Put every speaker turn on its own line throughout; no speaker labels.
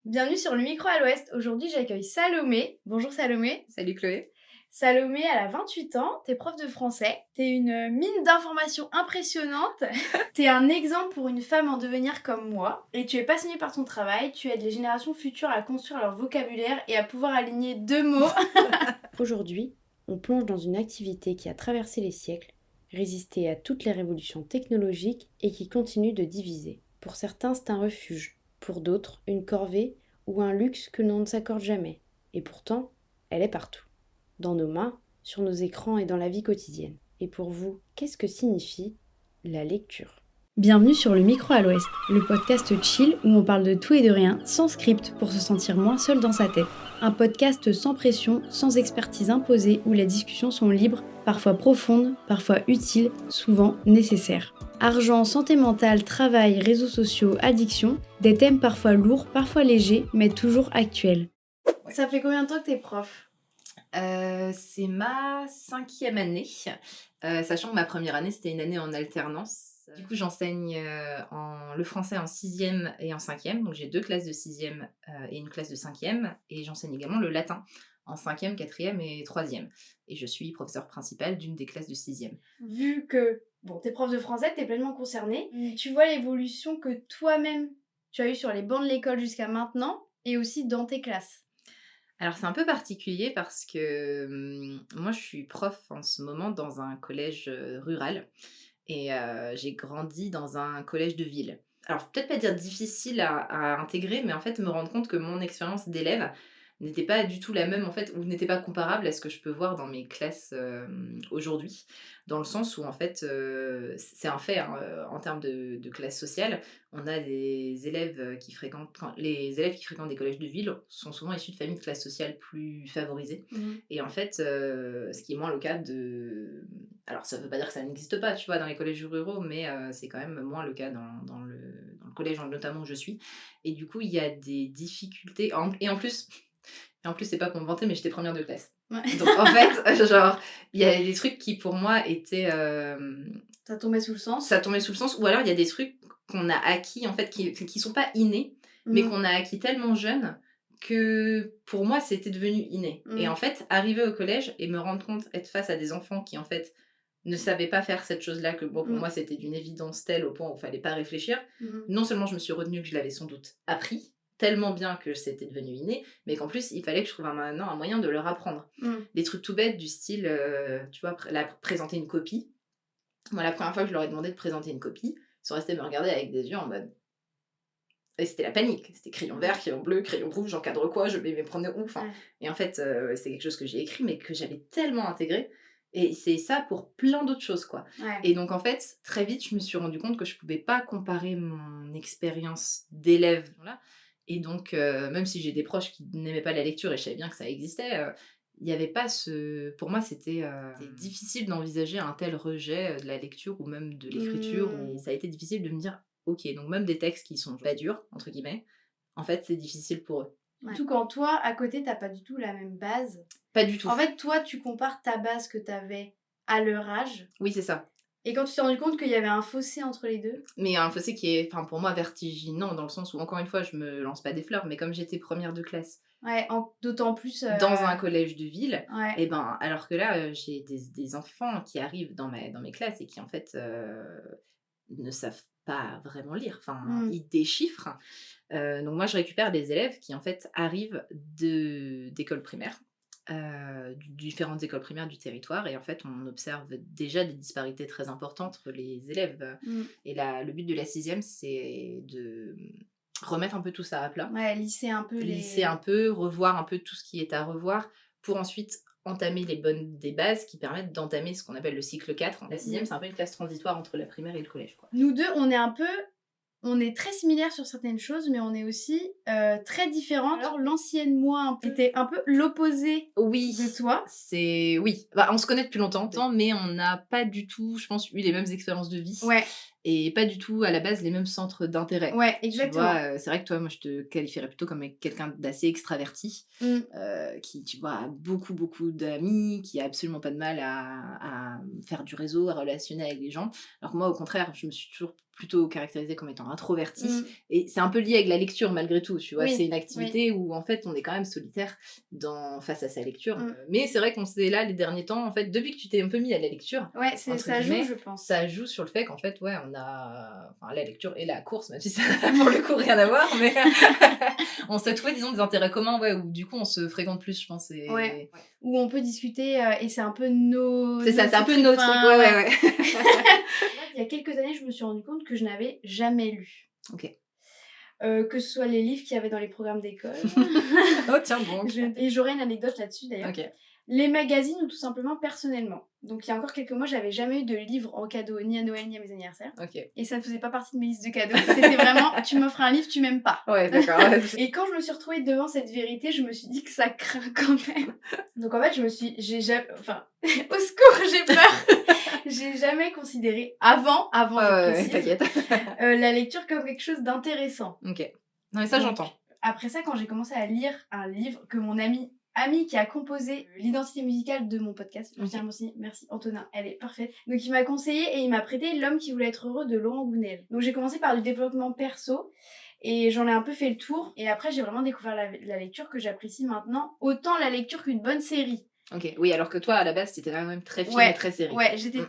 Bienvenue sur le micro à l'Ouest. Aujourd'hui, j'accueille Salomé. Bonjour Salomé.
Salut Chloé.
Salomé, elle a 28 ans, t'es prof de français. T'es une mine d'informations impressionnante. T'es un exemple pour une femme en devenir comme moi. Et tu es passionnée par ton travail. Tu aides les générations futures à construire leur vocabulaire et à pouvoir aligner deux mots. Aujourd'hui, on plonge dans une activité qui a traversé les siècles, résisté à toutes les révolutions technologiques et qui continue de diviser. Pour certains, c'est un refuge. Pour d'autres, une corvée ou un luxe que l'on ne s'accorde jamais. Et pourtant, elle est partout. Dans nos mains, sur nos écrans et dans la vie quotidienne. Et pour vous, qu'est-ce que signifie la lecture ? Bienvenue sur le micro à l'Ouest, le podcast chill où on parle de tout et de rien, sans script, pour se sentir moins seul dans sa tête. Un podcast sans pression, sans expertise imposée, où les discussions sont libres, parfois profondes, parfois utiles, souvent nécessaires. Argent, santé mentale, travail, réseaux sociaux, addiction, des thèmes parfois lourds, parfois légers, mais toujours actuels. Ça fait combien de temps que t'es prof ?
C'est ma 5e année, sachant que ma première année, c'était une année en alternance. Du coup, j'enseigne le français en 6e et en 5e. Donc, j'ai 2 classes de 6e et une classe de 5e. Et j'enseigne également le latin en 5e, 4e et 3e. Et je suis professeure principale d'une des classes de 6e.
Vu que t'es prof de français, t'es pleinement concernée, tu vois l'évolution que toi-même tu as eue sur les bancs de l'école jusqu'à maintenant et aussi dans tes classes.
Alors, c'est un peu particulier parce que moi, je suis prof en ce moment dans un collège rural. Et j'ai grandi dans un collège de ville. Alors, peut-être pas dire difficile à intégrer, mais en fait, me rendre compte que mon expérience d'élève n'était pas du tout la même, en fait, ou n'était pas comparable à ce que je peux voir dans mes classes aujourd'hui. Dans le sens où, en fait, c'est un fait, hein, en termes de classe sociale. On a des élèves qui fréquentent... les élèves qui fréquentent des collèges de ville sont souvent issus de familles de classe sociale plus favorisées. Et en fait, ce qui est moins le cas de... Alors, ça veut pas dire que ça n'existe pas, tu vois, dans les collèges ruraux, mais c'est quand même moins le cas dans le collège, notamment où je suis. Et du coup, il y a des difficultés. Et en plus, c'est pas pour me vanter, mais j'étais première de classe.
Ouais.
Donc, en fait, genre, il y a des trucs qui, pour moi, étaient...
Ça tombait sous le sens.
Ça tombait sous le sens. Ou alors, il y a des trucs qu'on a acquis, en fait, qui sont pas innés, mais qu'on a acquis tellement jeune que pour moi c'était devenu inné. Et en fait, arriver au collège et me rendre compte, être face à des enfants qui en fait ne savaient pas faire cette chose-là, que bon, pour moi c'était d'une évidence telle au point où il fallait pas réfléchir. Non seulement je me suis retenue que je l'avais sans doute appris tellement bien que c'était devenu inné, mais qu'en plus il fallait que je trouve un moyen de leur apprendre. Des trucs tout bêtes du style, tu vois, présenter une copie. Moi, la première fois que je leur ai demandé de présenter une copie, ils sont restés me regarder avec des yeux en mode... Et c'était la panique. C'était crayon vert, crayon bleu, crayon rouge, j'encadre quoi, je vais me prendre où, enfin. Et en fait, c'est quelque chose que j'ai écrit, mais que j'avais tellement intégré. Et c'est ça pour plein d'autres choses, quoi.
Ouais.
Et donc, en fait, très vite, je me suis rendu compte que je pouvais pas comparer mon expérience d'élève. Voilà. Et donc, même si j'ai des proches qui n'aimaient pas la lecture et je savais bien que ça existait, il n'y avait pas ce... Pour moi, c'était difficile d'envisager un tel rejet de la lecture ou même de l'écriture. Et ça a été difficile de me dire, ok, donc même des textes qui sont pas durs, entre guillemets, en fait, c'est difficile pour eux.
Ouais. Surtout quand toi, à côté, t'as pas du tout la même base.
Pas du tout.
En fait, toi, tu compares ta base que t'avais à leur âge.
Oui, c'est ça.
Et quand tu t'es rendu compte qu'il y avait un fossé entre les deux.
Mais un fossé qui est, enfin, pour moi, vertigineux, dans le sens où, encore une fois, je me lance pas des fleurs, mais comme j'étais première de classe,
Ouais, d'autant plus...
dans un collège de ville,
Ouais.
et ben, alors que là, j'ai des enfants qui arrivent dans mes classes et qui, en fait, ne savent pas vraiment lire. Enfin, ils déchiffrent. Donc moi, je récupère des élèves qui, en fait, arrivent d'écoles primaires, différentes écoles primaires du territoire. Et en fait, on observe déjà des disparités très importantes entre les élèves. Et là, le but de la 6e, c'est de remettre un peu tout ça à plat.
Ouais, lisser un peu
Lisser un peu, revoir un peu tout ce qui est à revoir, pour ensuite entamer des bases qui permettent d'entamer ce qu'on appelle le cycle 4. La 6e, c'est un peu une classe transitoire entre la primaire et le collège, quoi.
Nous deux, on est très similaires sur certaines choses, mais on est aussi très différentes. Alors, l'ancienne moi était un peu l'opposé de toi.
Oui. Bah, on se connaît depuis longtemps, mais on n'a pas du tout, je pense, eu les mêmes expériences de vie.
Ouais.
et pas du tout à la base les mêmes centres d'intérêt.
Ouais,
Tu
exactement.
vois, c'est vrai que toi, moi, je te qualifierais plutôt comme quelqu'un d'assez extraverti,
Mmh.
qui, tu vois, a beaucoup, beaucoup d'amis, qui a absolument pas de mal à faire du réseau, à relationner avec les gens. Alors que moi, au contraire, je me suis toujours plutôt caractérisée comme étant introvertie.
Mmh.
Et c'est un peu lié avec la lecture malgré tout, tu vois. C'est
Oui,
une
oui.
activité où, en fait, on est quand même solitaire face à sa lecture.
Mmh.
Mais c'est vrai qu'on s'est là les derniers temps, en fait, depuis que tu t'es un peu mis à la lecture,
Ouais,
entre
ça joue,
guillemets,
je pense.
ça joue sur le fait qu'en fait, ouais, on a enfin, la lecture et la course, même si ça n'a pour le coup rien à voir, mais on s'est trouvé, disons, des intérêts communs, ouais, où du coup on se fréquente plus, je pense.
Ouais.
Et...
Où on peut discuter et c'est un peu nos
C'est ça,
nos
c'est un peu
trucs,
nos trucs,
enfin,
ouais,
ouais.
ouais, ouais.
Il y a quelques années, je me suis rendu compte que je n'avais jamais lu.
Ok.
Que ce soit les livres qu'il y avait dans les programmes d'école.
Oh, tiens donc.
Et j'aurais une anecdote là-dessus d'ailleurs.
Ok.
Les magazines ou tout simplement personnellement. Donc il y a encore quelques mois, j'avais jamais eu de livre en cadeau, ni à Noël, ni à mes anniversaires.
Ok.
Et ça ne faisait pas partie de mes listes de cadeaux. C'était vraiment, tu m'offres un livre, tu m'aimes pas.
Ouais, d'accord.
Et quand je me suis retrouvée devant cette vérité, je me suis dit que ça craint quand même. Donc en fait, j'ai jamais... Enfin, au secours, j'ai peur. J'ai jamais considéré, avant,
Ouais,
je
ouais,
précise,
t'inquiète.
la lecture comme quelque chose d'intéressant.
Ok. Non, mais ça,
Donc,
j'entends.
après ça, quand j'ai commencé à lire un livre que mon ami qui a composé l'identité musicale de mon podcast, je tiens à mentionner, merci Antonin, elle est parfaite. Donc il m'a conseillé et il m'a prêté L'homme qui voulait être heureux de Laurent Gounel. Donc j'ai commencé par du développement perso et j'en ai un peu fait le tour. Et après j'ai vraiment découvert la lecture que j'apprécie maintenant, autant la lecture qu'une bonne série.
Ok. Oui, alors que toi, à la base, t'étais quand même très film et
Ouais,
très série.
ouais, j'étais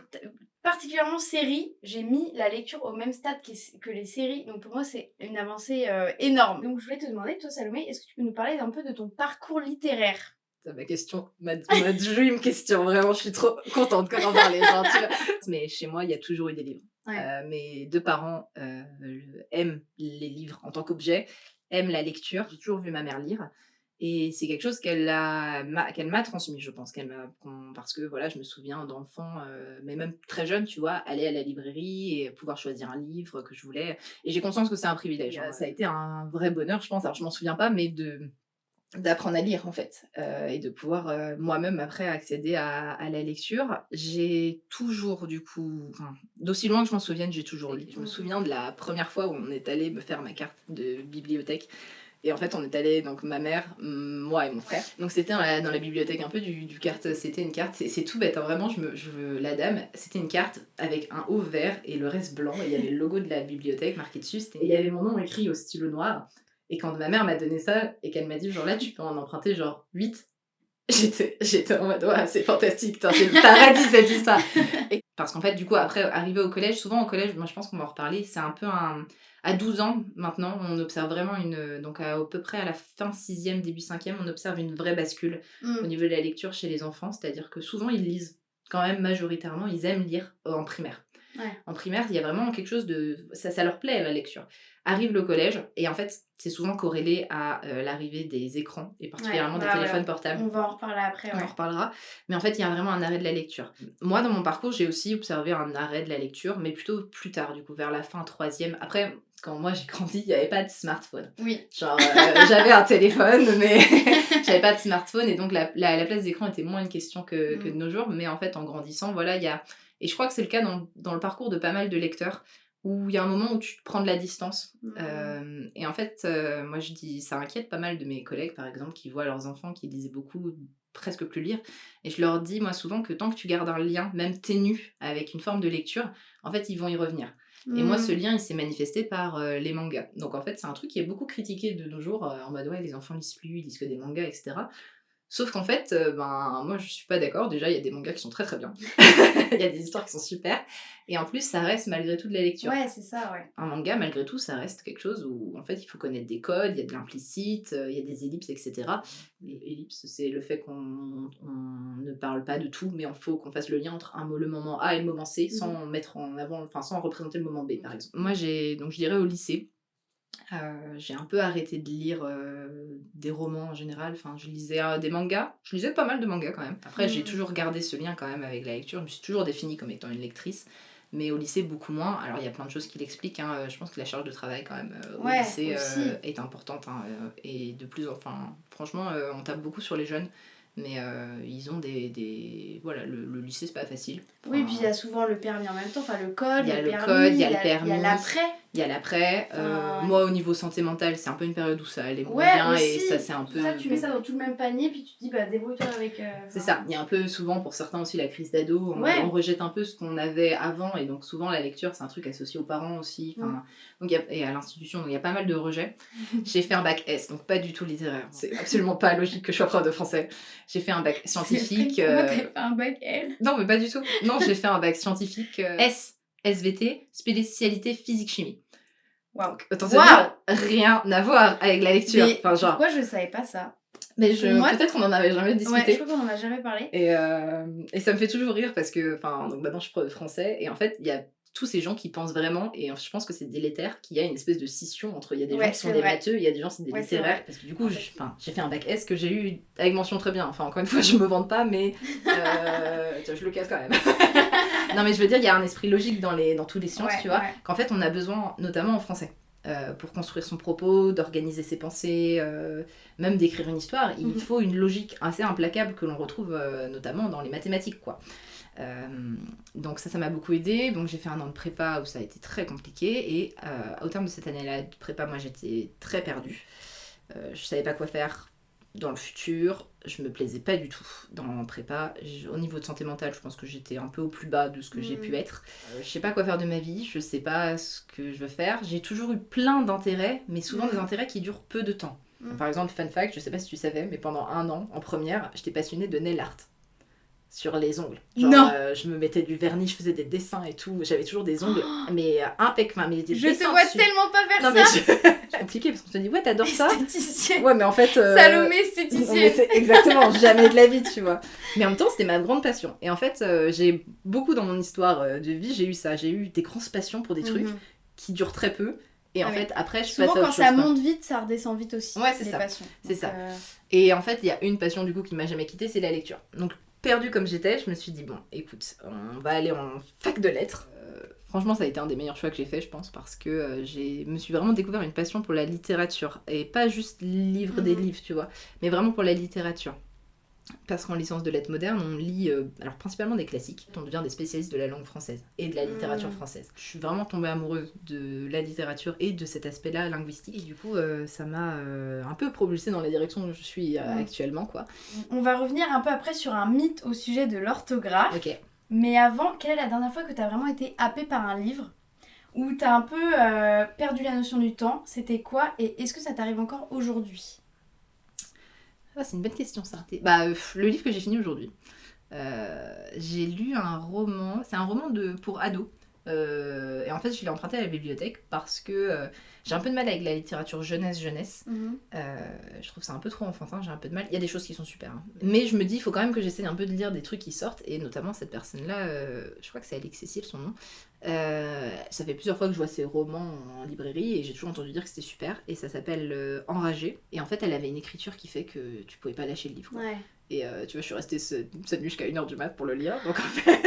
particulièrement série. J'ai mis la lecture au même stade que les séries. Donc pour moi, c'est une avancée énorme. Donc je voulais te demander, toi Salomé, est-ce que tu peux nous parler un peu de ton parcours littéraire?
Ma question, ma dream question, vraiment, je suis trop contente qu'on en parle. Genre, tu vois. Mais chez moi, il y a toujours eu des livres.
Ouais.
Mes deux parents aiment les livres en tant qu'objet, aiment la lecture. J'ai toujours vu ma mère lire. Et c'est quelque chose qu'elle m'a transmis, je pense. Parce que voilà, je me souviens d'enfants, mais même très jeunes, tu vois, aller à la librairie et pouvoir choisir un livre que je voulais. Et j'ai conscience que c'est un privilège. Ça a été un vrai bonheur, je pense. Alors, je m'en souviens pas, mais d'apprendre à lire en fait et de pouvoir moi-même après accéder à la lecture. J'ai toujours du coup, enfin, d'aussi loin que je m'en souvienne, j'ai toujours lu. Je me souviens de la première fois où on est allé me faire ma carte de bibliothèque et en fait on est allé, donc ma mère, moi et mon frère, donc c'était dans la bibliothèque un peu du carte, c'était une carte, c'est tout bête hein, vraiment, la dame, c'était une carte avec un haut vert et le reste blanc et il y avait le logo de la bibliothèque marqué dessus, et il y avait mon nom écrit au stylo noir. Et quand ma mère m'a donné ça et qu'elle m'a dit, genre là, tu peux en emprunter genre 8, j'étais en mode, ouais, c'est fantastique, c'est le paradis cette histoire. Et parce qu'en fait, du coup, après, arrivé au collège, souvent au collège, moi je pense qu'on va en reparler, c'est un peu un. À 12 ans, maintenant, on observe vraiment une. Donc à peu près à la fin 6e, début 5e, on observe une vraie bascule au niveau de la lecture chez les enfants, c'est-à-dire que souvent ils lisent, quand même majoritairement, ils aiment lire en primaire.
Ouais.
En primaire, il y a vraiment quelque chose de. Ça leur plaît la lecture. Arrive le collège, et en fait, c'est souvent corrélé à l'arrivée des écrans, et particulièrement des téléphones portables.
On va en reparler après,
On en reparlera. Mais en fait, il y a vraiment un arrêt de la lecture. Moi, dans mon parcours, j'ai aussi observé un arrêt de la lecture, mais plutôt plus tard, du coup, vers la fin 3e. Après, quand moi j'ai grandi, il n'y avait pas de smartphone.
Oui.
Genre, j'avais un téléphone, mais j'avais pas de smartphone, et donc la place d'écran était moins une question que de nos jours. Mais en fait, en grandissant, voilà, il y a. Et je crois que c'est le cas dans le parcours de pas mal de lecteurs, où il y a un moment où tu te prends de la distance. Et en fait, moi je dis, ça inquiète pas mal de mes collègues, par exemple, qui voient leurs enfants qui lisaient beaucoup, presque plus lire. Et je leur dis, moi, souvent, que tant que tu gardes un lien, même ténu, avec une forme de lecture, en fait, ils vont y revenir. Et moi, ce lien, il s'est manifesté par les mangas. Donc, en fait, c'est un truc qui est beaucoup critiqué de nos jours, en mode, ouais, les enfants lisent plus, ils lisent que des mangas, etc. Sauf qu'en fait, moi je suis pas d'accord. Déjà, il y a des mangas qui sont très très bien. Il y a des histoires qui sont super. Et en plus, ça reste malgré tout de la lecture.
Ouais, c'est ça, ouais.
Un manga, malgré tout, ça reste quelque chose où en fait il faut connaître des codes, il y a de l'implicite, il y a des ellipses, etc. L'ellipse, c'est le fait qu'on ne parle pas de tout, mais il faut qu'on fasse le lien entre le moment A et le moment C sans mettre en avant, enfin sans représenter le moment B par exemple. Moi, donc je dirais au lycée, j'ai un peu arrêté de lire des romans en général, enfin je lisais des mangas, je lisais pas mal de mangas quand même. Après j'ai toujours gardé ce lien quand même avec la lecture, je me suis toujours définie comme étant une lectrice, mais au lycée beaucoup moins. Alors il y a plein de choses qui l'expliquent, hein. Je pense que la charge de travail quand même au lycée est importante, hein, et de plus, enfin franchement on tape beaucoup sur les jeunes. Mais ils ont voilà, le lycée, c'est pas facile.
Oui, puis il y a souvent le permis en même temps, enfin le code,
Il y a le
permis,
code, il y a le permis.
Il y a l'après.
Il y a l'après.
Enfin,
Moi, au niveau santé mentale, c'est un peu une période où ça allait moins
ouais,
bien
aussi,
et ça, c'est un peu...
C'est ça, tu mets ça dans tout le même panier, puis tu te dis, bah débrouille-toi avec...
C'est ça. Il y a un peu souvent, pour certains aussi, la crise d'ado. On rejette un peu ce qu'on avait avant, et donc souvent, la lecture, c'est un truc associé aux parents aussi. Donc, et à l'institution, donc il y a pas mal de rejets. J'ai fait un bac S, donc pas du tout littéraire. C'est absolument pas logique que je sois prof de français. J'ai fait un bac scientifique.
Pourquoi t'as fait un bac L?
Non, mais pas du tout. Non, j'ai fait un bac scientifique SVT, spécialité physique-chimie.
Waouh.
Autant te dire, rien à voir avec la lecture.
Mais pourquoi je savais pas ça?
Mais peut-être qu'on en avait jamais discuté.
Ouais, je crois qu'on en a jamais parlé.
Et ça me fait toujours rire parce que, donc maintenant je suis prof de français et en fait il y a tous ces gens qui pensent vraiment, et je pense que c'est délétère, qu'il y a une espèce de scission entre, il y a des gens qui sont des matheux, il y a des gens qui sont des littéraires, parce que du coup j'ai fait un bac S que j'ai eu avec mention très bien, enfin encore une fois je me vante pas, mais je le casse quand même. Non mais je veux dire, il y a un esprit logique dans tous les sciences, tu vois, qu'en fait on a besoin, notamment en français, pour construire son propos, d'organiser ses pensées, même d'écrire une histoire, il faut une logique assez implacable que l'on retrouve notamment dans les mathématiques, quoi. Donc ça m'a beaucoup aidé. Donc j'ai fait un an de prépa où ça a été très compliqué, et au terme de cette année-là de prépa, moi j'étais très perdue. Je savais pas quoi faire dans le futur, je me plaisais pas du tout dans prépa. Au niveau de santé mentale, je pense que j'étais un peu au plus bas de ce que j'ai pu être. Je sais pas quoi faire de ma vie, je sais pas ce que je veux faire. J'ai toujours eu plein d'intérêts, mais souvent des intérêts qui durent peu de temps. Par exemple, fun fact, je sais pas si tu savais, mais pendant 1 an, en première, j'étais passionnée de nail art. Sur les ongles. Genre, je me mettais du vernis, je faisais des dessins et tout. J'avais toujours des ongles, mais impeccables. Mais des
je te vois tellement pas faire
ça.
C'est
compliqué parce qu'on se dit, ouais, t'adores ça.
Esthéticienne.
Ouais, mais en fait.
Salomé esthéticienne.
Exactement, jamais de la vie, tu vois. Mais en même temps, c'était ma grande passion. Et en fait, j'ai beaucoup dans mon histoire de vie, j'ai eu ça. J'ai eu des grosses passions pour des trucs qui durent très peu. Et en fait, après, je passe à autre chose.
Souvent, quand ça monte vite, ça redescend vite aussi.
Ouais, c'est ça.
Passions.
C'est ça. Et en fait, il y a une passion du coup qui m'a jamais quittée, c'est la lecture. Donc, perdue comme j'étais, je me suis dit, bon, écoute, on va aller en fac de lettres. Franchement, ça a été un des meilleurs choix que j'ai fait, je pense, parce que me suis vraiment découvert une passion pour la littérature. Et pas juste lire des livres, tu vois, mais vraiment pour la littérature. Parce qu'en licence de lettres modernes, on lit alors principalement des classiques. On devient des spécialistes de la langue française et de la littérature française. Je suis vraiment tombée amoureuse de la littérature et de cet aspect-là linguistique. Et du coup, ça m'a un peu propulsée dans la direction où je suis actuellement, quoi.
On va revenir un peu après sur un mythe au sujet de l'orthographe.
Ok.
Mais avant, quelle est la dernière fois que t'as vraiment été happée par un livre où t'as un peu perdu la notion du temps? C'était quoi? Et est-ce que ça t'arrive encore aujourd'hui?
Ah, c'est une bonne question, ça. Le livre que j'ai fini aujourd'hui. J'ai lu un roman. C'est un roman pour ados. Et en fait, je l'ai emprunté à la bibliothèque parce que j'ai un peu de mal avec la littérature jeunesse. Je trouve ça un peu trop enfantin, j'ai un peu de mal. Il y a des choses qui sont super, hein. Mais je me dis, il faut quand même que j'essaie un peu de lire des trucs qui sortent. Et notamment, cette personne-là, je crois que c'est Alix Cécile, son nom. Ça fait plusieurs fois que je vois ses romans en librairie et j'ai toujours entendu dire que c'était super. Et ça s'appelle Enragée. Et en fait, elle avait une écriture qui fait que tu pouvais pas lâcher le livre, quoi. Ouais. Et tu vois, je suis restée cette nuit jusqu'à 1h du mat pour le lire. Donc en fait,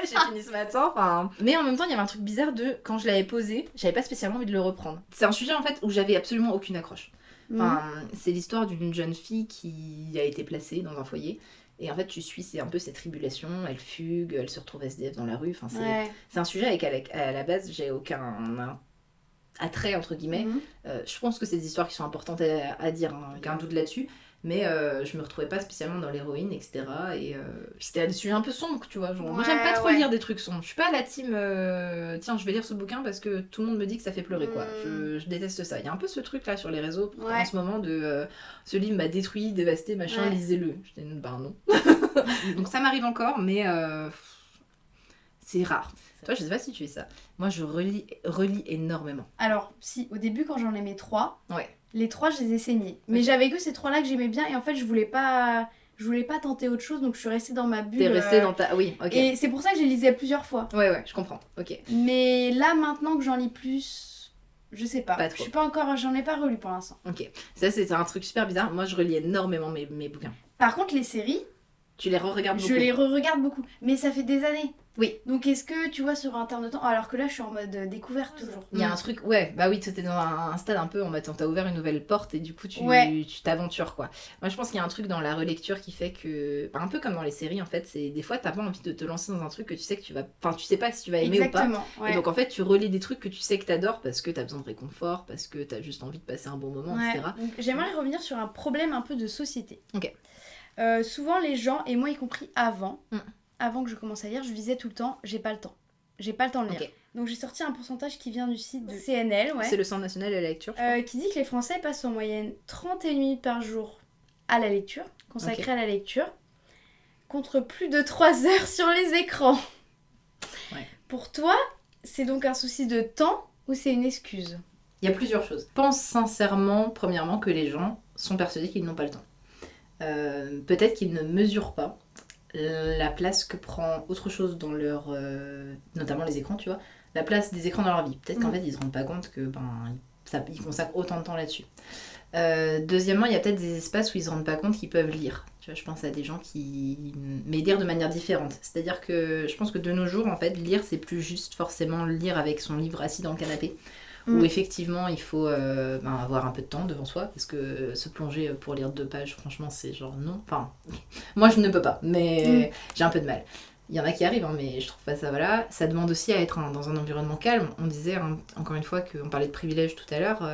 j'ai fini ce matin. Enfin... Mais en même temps, il y avait un truc bizarre quand je l'avais posé, j'avais pas spécialement envie de le reprendre. C'est un sujet en fait où j'avais absolument aucune accroche. Enfin, c'est l'histoire d'une jeune fille qui a été placée dans un foyer. Et en fait, tu suis un peu ses tribulations, elle fugue, elle se retrouve SDF dans la rue. Enfin, c'est un sujet avec à la base, j'ai aucun attrait, entre guillemets. Je pense que c'est des histoires qui sont importantes à dire, hein, aucun doute là-dessus. Mais je me retrouvais pas spécialement dans l'héroïne, etc. Et c'était des sujets un peu sombres, tu vois. Genre, moi, j'aime pas trop lire des trucs sombres. Je suis pas la team, tiens, je vais lire ce bouquin parce que tout le monde me dit que ça fait pleurer, quoi. Je déteste ça. Il y a un peu ce truc-là sur les réseaux en ce moment de ce livre m'a détruit, dévasté, machin, lisez-le. Je dis, bah non. Donc ça m'arrive encore, mais c'est rare. Toi, je sais pas si tu fais ça. Moi, je relis énormément.
Alors, si, au début, quand j'en aimais 3, les 3, je les ai saignés. Mais
Ok.
j'avais que ces 3-là que j'aimais bien, et en fait, je voulais pas tenter autre chose, donc je suis restée dans ma bulle.
T'es restée dans ta... Oui, ok.
Et c'est pour ça que je les lisais plusieurs fois.
Ouais, je comprends, ok.
Mais là, maintenant que j'en lis plus, je sais pas.
Pas trop.
Je suis pas encore... J'en ai pas relu pour l'instant.
Ok. Ça, c'est un truc super bizarre. Moi, je relis énormément mes bouquins.
Par contre, les séries...
Tu les re-regardes beaucoup?
Je les re-regarde beaucoup. Mais ça fait des années.
Oui.
Donc est-ce que tu vois sur un terme de temps, alors que là je suis en mode découverte toujours.
Il y a un truc, ouais, bah oui, tu étais dans un stade un peu en mode t'as ouvert une nouvelle porte et du coup tu t'aventures quoi. Moi je pense qu'il y a un truc dans la relecture qui fait que, un peu comme dans les séries en fait, c'est des fois t'as pas envie de te lancer dans un truc que tu sais que tu vas, enfin tu sais pas si tu vas aimer
Exactement,
ou pas. Et donc en fait tu relis des trucs que tu sais que t'adores parce que t'as besoin de réconfort, parce que t'as juste envie de passer un bon moment, etc.
Donc, j'aimerais revenir sur un problème un peu de société.
Ok.
Souvent les gens, et moi y compris avant que je commence à lire, je disais tout le temps j'ai pas le temps. J'ai pas le temps de lire.
Okay.
Donc j'ai sorti un pourcentage qui vient du site de CNL,
C'est le Centre national de la lecture,
qui dit que les Français passent en moyenne 31 minutes par jour à la lecture, consacrée à la lecture, contre plus de 3 heures sur les écrans.
Ouais.
Pour toi, c'est donc un souci de temps ou c'est une excuse ?
Il y a plusieurs choses. Je pense sincèrement, premièrement, que les gens sont persuadés qu'ils n'ont pas le temps. Peut-être qu'ils ne mesurent pas la place que prend autre chose dans leur... notamment les écrans, tu vois, la place des écrans dans leur vie. Peut-être qu'en fait, ils se rendent pas compte que ils consacrent autant de temps là-dessus. Deuxièmement, il y a peut-être des espaces où ils se rendent pas compte qu'ils peuvent lire. Tu vois, je pense à des gens qui... Mais lire de manière différente. C'est-à-dire que je pense que de nos jours, en fait, lire, c'est plus juste forcément lire avec son livre assis dans le canapé. Où effectivement il faut avoir un peu de temps devant soi, parce que se plonger pour lire 2 pages, franchement c'est genre non. Enfin, moi je ne peux pas, mais j'ai un peu de mal. Il y en a qui arrivent, hein, mais je trouve pas ça, voilà. Ça demande aussi à être dans un environnement calme. On disait, encore une fois, qu'on parlait de privilèges tout à l'heure,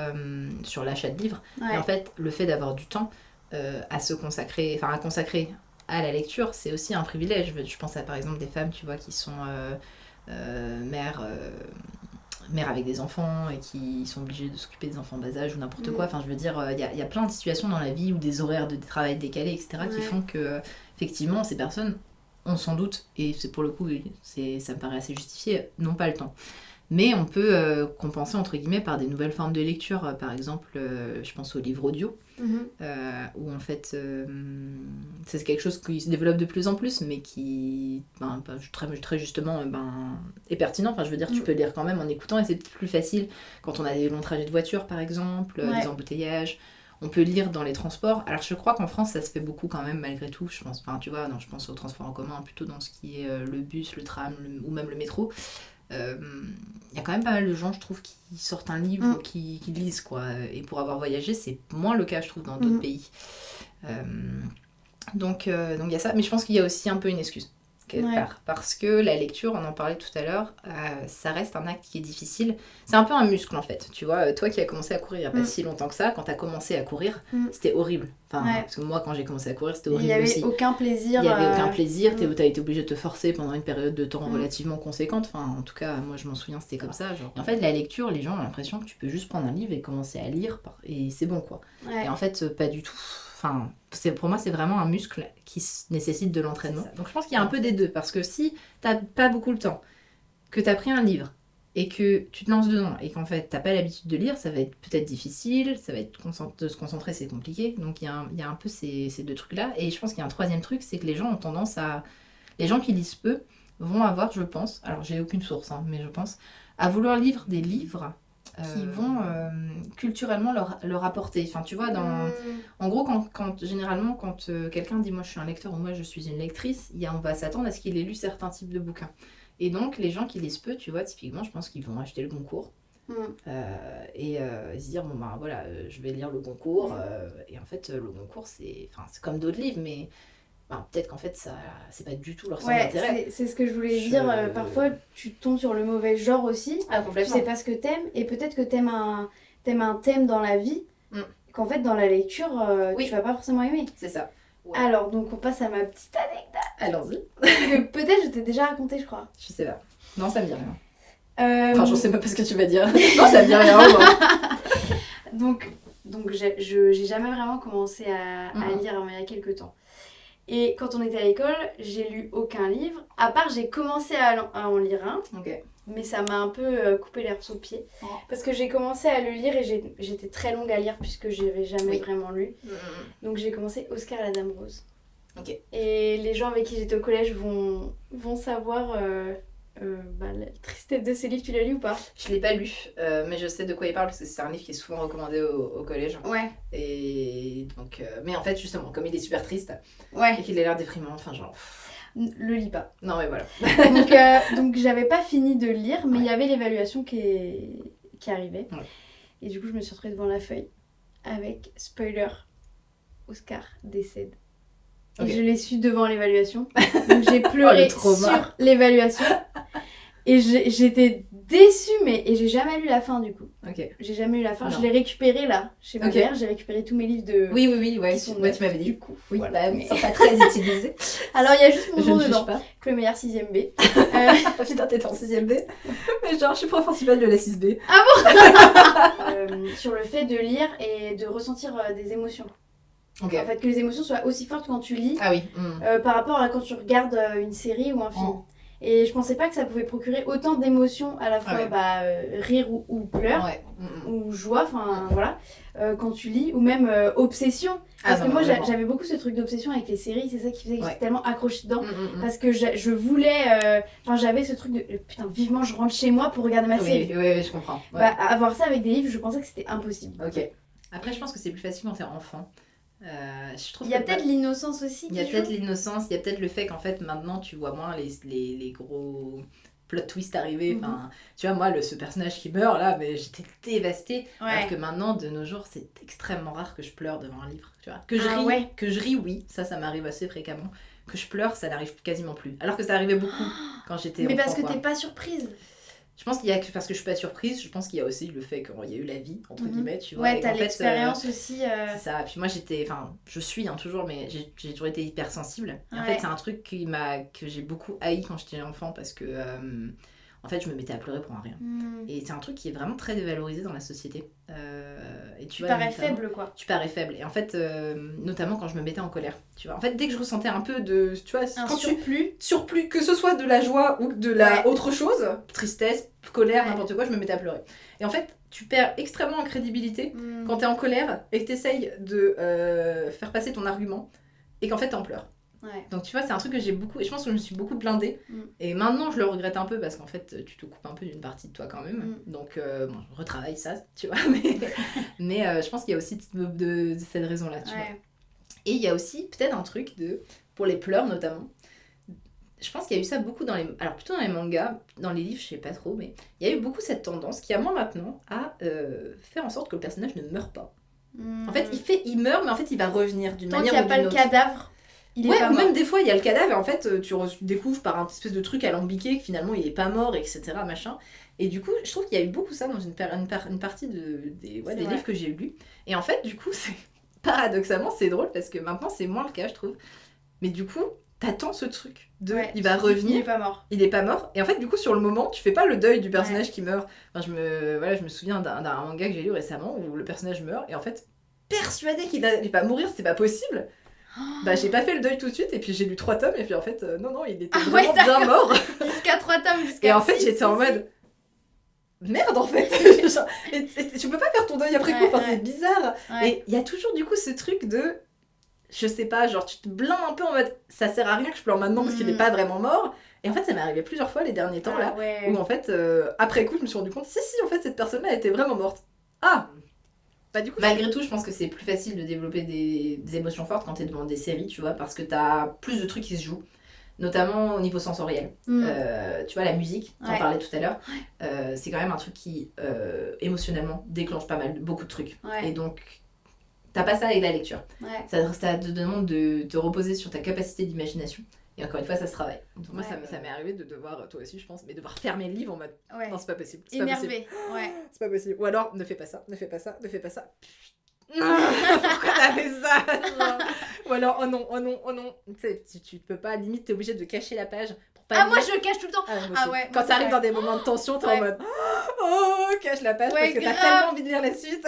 sur l'achat de livres. Et en fait, le fait d'avoir du temps à consacrer à la lecture, c'est aussi un privilège. Je pense à par exemple des femmes, tu vois, qui sont mères avec des enfants et qui sont obligées de s'occuper des enfants bas âge ou n'importe quoi. Enfin, je veux dire, il y a plein de situations dans la vie ou des horaires de travail décalés, etc., qui font que, effectivement, ces personnes ont sans doute, et c'est pour le coup, ça me paraît assez justifié, n'ont pas le temps. Mais on peut compenser, entre guillemets, par des nouvelles formes de lecture. Par exemple, je pense aux livres audio, où en fait, c'est quelque chose qui se développe de plus en plus, mais qui, très justement, est pertinent. Enfin, je veux dire, tu peux lire quand même en écoutant, et c'est plus facile quand on a des longs trajets de voiture, par exemple, des embouteillages. On peut lire dans les transports. Alors, je crois qu'en France, ça se fait beaucoup quand même, malgré tout. Je pense, tu vois, je pense aux transports en commun, plutôt dans ce qui est le bus, le tram, ou même le métro. Y a quand même pas mal de gens, je trouve, qui sortent un livre, qui lisent, quoi. Et pour avoir voyagé, c'est moins le cas, je trouve, dans d'autres pays. Donc il y a ça, mais je pense qu'il y a aussi un peu une excuse quelque part, parce que la lecture, on en parlait tout à l'heure, ça reste un acte qui est difficile. C'est un peu un muscle en fait, tu vois. Toi qui as commencé à courir il n'y a pas si longtemps que ça, quand tu as commencé à courir, c'était horrible. Parce que moi, quand j'ai commencé à courir, c'était horrible aussi.
Il n'y avait aucun plaisir.
Il n'y avait aucun plaisir, tu as été obligé de te forcer pendant une période de temps relativement conséquente. Enfin, en tout cas, moi je m'en souviens, c'était comme ça. Genre. Et en fait, la lecture, les gens ont l'impression que tu peux juste prendre un livre et commencer à lire, et c'est bon, quoi. Et en fait, pas du tout. Enfin, pour moi, c'est vraiment un muscle qui nécessite de l'entraînement. Donc je pense qu'il y a un peu des deux, parce que si t'as pas beaucoup le temps, que t'as pris un livre, et que tu te lances dedans, et qu'en fait t'as pas l'habitude de lire, ça va être peut-être difficile, ça va être de se concentrer, c'est compliqué. Donc il y a un peu ces 2 trucs-là. Et je pense qu'il y a un troisième truc, c'est que les gens ont tendance à... Les gens qui lisent peu vont avoir, je pense, alors j'ai aucune source, mais je pense, à vouloir lire des livres qui vont culturellement leur apporter. Enfin, tu vois, en gros, généralement, quand quelqu'un dit « moi je suis un lecteur » ou « moi je suis une lectrice », on va s'attendre à ce qu'il ait lu certains types de bouquins. Et donc, les gens qui lisent peu, tu vois, typiquement, je pense qu'ils vont acheter le Goncourt et se dire « bon, voilà, je vais lire le Goncourt ». Et en fait, leGoncourt, c'est comme d'autres livres, mais... peut-être qu'en fait, ça, c'est pas du tout leur centre d'intérêt.
C'est ce que je voulais dire. Parfois, tu tombes sur le mauvais genre aussi.
Complètement.
Tu sais pas ce que t'aimes. Et peut-être que t'aimes un thème dans la vie qu'en fait, dans la lecture, tu vas pas forcément aimer.
C'est ça. Ouais.
Alors, donc, on passe à ma petite anecdote.
Allons-y.
Que peut-être je t'ai déjà raconté, je crois.
Je sais pas. Non, ça me dit rien. Enfin, je sais pas ce que tu vas dire. Non, ça me dit rien.
Donc j'ai jamais vraiment commencé à lire avant il y a quelques temps. Et quand on était à l'école, j'ai lu aucun livre. À part, j'ai commencé à en lire un. Mais ça m'a un peu coupé l'herbe sous le pied. Parce que j'ai commencé à le lire et j'étais très longue à lire puisque je n'avais jamais vraiment lu. Donc j'ai commencé Oscar et la Dame Rose. Et les gens avec qui j'étais au collège vont savoir la tristesse de ce livre. Tu l'as lu ou pas ?
Je l'ai pas lu, mais je sais de quoi il parle parce que c'est un livre qui est souvent recommandé au collège. Et donc, mais en fait, justement, comme il est super triste et qu'il a l'air déprimant, enfin genre...
le lis pas.
Non, mais voilà.
Donc j'avais pas fini de le lire, mais il y avait l'évaluation qui arrivait.
Ouais.
Et du coup, je me suis retrouvée devant la feuille avec spoiler, Oscar décède.
Ok.
Et je l'ai su devant l'évaluation. Donc j'ai pleuré sur l'évaluation. Et j'étais déçue, et j'ai jamais lu la fin du coup.
Ok.
J'ai jamais lu la fin.
Non.
Je l'ai récupéré là, chez ma mère. J'ai récupéré tous mes livres de.
Oui,
qui
ouais.
sont
Ouais, tu m'avais dit.
du coup.
Oui,
Voilà.
bah, ils sont pas très utilisés.
Alors il y a juste mon
Je
nom
ne juge
dedans.
pas.
Que le meilleur 6ème B.
Putain, t'étais en 6ème B. Mais genre, je suis prof principale de la 6B.
Sur le fait de lire et de ressentir des émotions.
Ok.
En fait, que les émotions soient aussi fortes quand tu lis
Ah oui.
par rapport à quand tu regardes une série ou un film. Et je pensais pas que ça pouvait procurer autant d'émotions, à la fois rire ou pleurs, ou joie, enfin voilà, quand tu lis, ou même obsession. Parce que moi j'avais beaucoup ce truc d'obsession avec les séries, c'est ça qui faisait que j'étais tellement accrochée dedans. Parce que je voulais, j'avais ce truc de putain, vivement je rentre chez moi pour regarder ma série.
Oui, je comprends. Ouais.
Bah, avoir ça avec des livres, je pensais que c'était impossible.
Ok. Après, je pense que c'est plus facile quand t'es enfant. Je trouve
il y a peut-être l'innocence aussi.
Il y a peut-être l'innocence, il y a peut-être le fait qu'en fait maintenant tu vois moins les gros plot twists arriver. Enfin, tu vois, moi, ce personnage qui meurt là, mais j'étais dévastée. Alors que maintenant, de nos jours, c'est extrêmement rare que je pleure devant un livre. Tu vois. Que je ris, oui, ça m'arrive assez fréquemment. Que je pleure, ça n'arrive quasiment plus. Alors que ça arrivait beaucoup quand j'étais enfant.
Mais parce que t'es pas surprise.
Je pense qu'il y a parce que je suis pas surprise, je pense qu'il y a aussi le fait qu'il y a eu la vie entre guillemets, tu vois.
Ouais, t'as l'expérience aussi.
C'est ça. Puis moi je suis toujours, mais j'ai toujours été hypersensible. Et en fait, c'est un truc que j'ai beaucoup haï quand j'étais enfant parce que en fait, je me mettais à pleurer pour un rien. Et c'est un truc qui est vraiment très dévalorisé dans la société. Et tu
parais faible, quoi.
Tu parais faible. Et en fait, notamment quand je me mettais en colère. Tu vois. En fait, dès que je ressentais un peu de, tu vois,
un surplus,
que ce soit de la joie ou de la autre chose, tristesse, colère, n'importe quoi, je me mettais à pleurer. Et en fait, tu perds extrêmement en crédibilité quand t'es en colère et que t'essayes de faire passer ton argument et qu'en fait t'en pleures. Donc tu vois, c'est un truc que j'ai beaucoup, et je pense que je me suis beaucoup blindée. Et maintenant je le regrette un peu parce qu'en fait tu te coupes un peu d'une partie de toi quand même. Donc je retravaille ça, tu vois. Mais je pense qu'il y a aussi de cette raison-là, tu vois. Et il y a aussi peut-être un truc pour les pleurs notamment. Je pense qu'il y a eu ça beaucoup alors plutôt dans les mangas, dans les livres je sais pas trop, mais il y a eu beaucoup cette tendance qui a moins maintenant à faire en sorte que le personnage ne meure pas. En fait il meurt mais en fait il va revenir d'une manière ou d'une autre.
Tant qu'il n'y a pas le cadavre, il est pas mort.
Même des fois il y a le cadavre et en fait tu découvres par un espèce de truc alambiqué que finalement il est pas mort, etc. machin. Et du coup je trouve qu'il y a eu beaucoup ça dans une partie des livres que j'ai lus. Et en fait du coup paradoxalement c'est drôle parce que maintenant c'est moins le cas je trouve. Mais du coup t'attends ce truc il va revenir, il est pas mort et en fait du coup sur le moment tu fais pas le deuil du personnage qui meurt. Enfin, je me souviens d'un manga que j'ai lu récemment où le personnage meurt et en fait persuadé qu'il va mourir, c'est pas possible. J'ai pas fait le deuil tout de suite et puis j'ai lu 3 tomes et puis en fait non il était vraiment bien mort.
Jusqu'à 3 tomes,
et en fait j'étais en mode merde en fait. et tu peux pas faire ton deuil après coup, enfin c'est bizarre. Et il y a toujours du coup ce truc de je sais pas, genre tu te blindes un peu en mode ça sert à rien que je pleure maintenant parce qu'il est pas vraiment mort. Et en fait ça m'est arrivé plusieurs fois les derniers temps où en fait après coup je me suis rendu compte si en fait cette personne là était vraiment morte. Du coup, malgré tout je pense que c'est plus facile de développer des émotions fortes quand t'es devant des séries, tu vois, parce que t'as plus de trucs qui se jouent, notamment au niveau sensoriel. Tu vois, la musique, t'en parlais tout à l'heure, c'est quand même un truc qui émotionnellement déclenche pas mal, beaucoup de trucs. Et donc t'as pas ça avec la lecture. Ça te demande de te reposer sur ta capacité d'imagination. Et encore une fois, ça se travaille. Donc moi, ça m'est arrivé de devoir, toi aussi je pense, mais devoir fermer le livre en mode non, c'est pas possible.
Énervé.
C'est pas possible. Ou alors, ne fais pas ça. Pourquoi t'as fait ça? Ou alors, oh non. Tu sais, tu peux pas, limite, t'es obligé de cacher la page pour pas
moi je le cache tout le temps.
Quand t'arrives dans des moments de tension, t'es en mode cache la page parce que t'as tellement envie de lire la suite.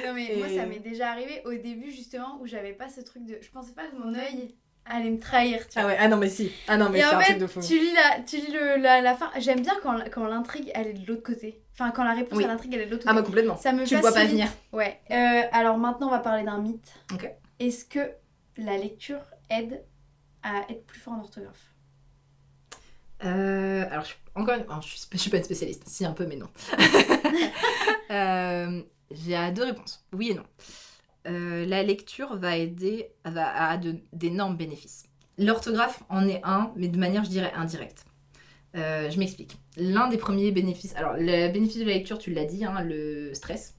Non mais moi ça m'est déjà arrivé au début justement où j'avais pas ce truc de... Je pensais pas que mon œil allait me trahir, tu vois.
Non mais si. Mais
et
c'est
en
un
fait,
truc de fou.
tu lis la fin. J'aime bien quand l'intrigue elle est de l'autre côté. Enfin quand la réponse à l'intrigue elle est de l'autre côté.
Moi complètement.
Ça me
tu le vois pas venir.
Ouais. Alors maintenant on va parler d'un mythe.
Ok.
Est-ce que la lecture aide à être plus fort en orthographe?
Alors je suis pas une spécialiste, si un peu mais non. J'ai 2 réponses, oui et non. La lecture va aider d'énormes bénéfices. L'orthographe en est un, mais de manière, je dirais, indirecte. Je m'explique. L'un des premiers bénéfices... Alors, le bénéfice de la lecture, tu l'as dit, hein, le stress.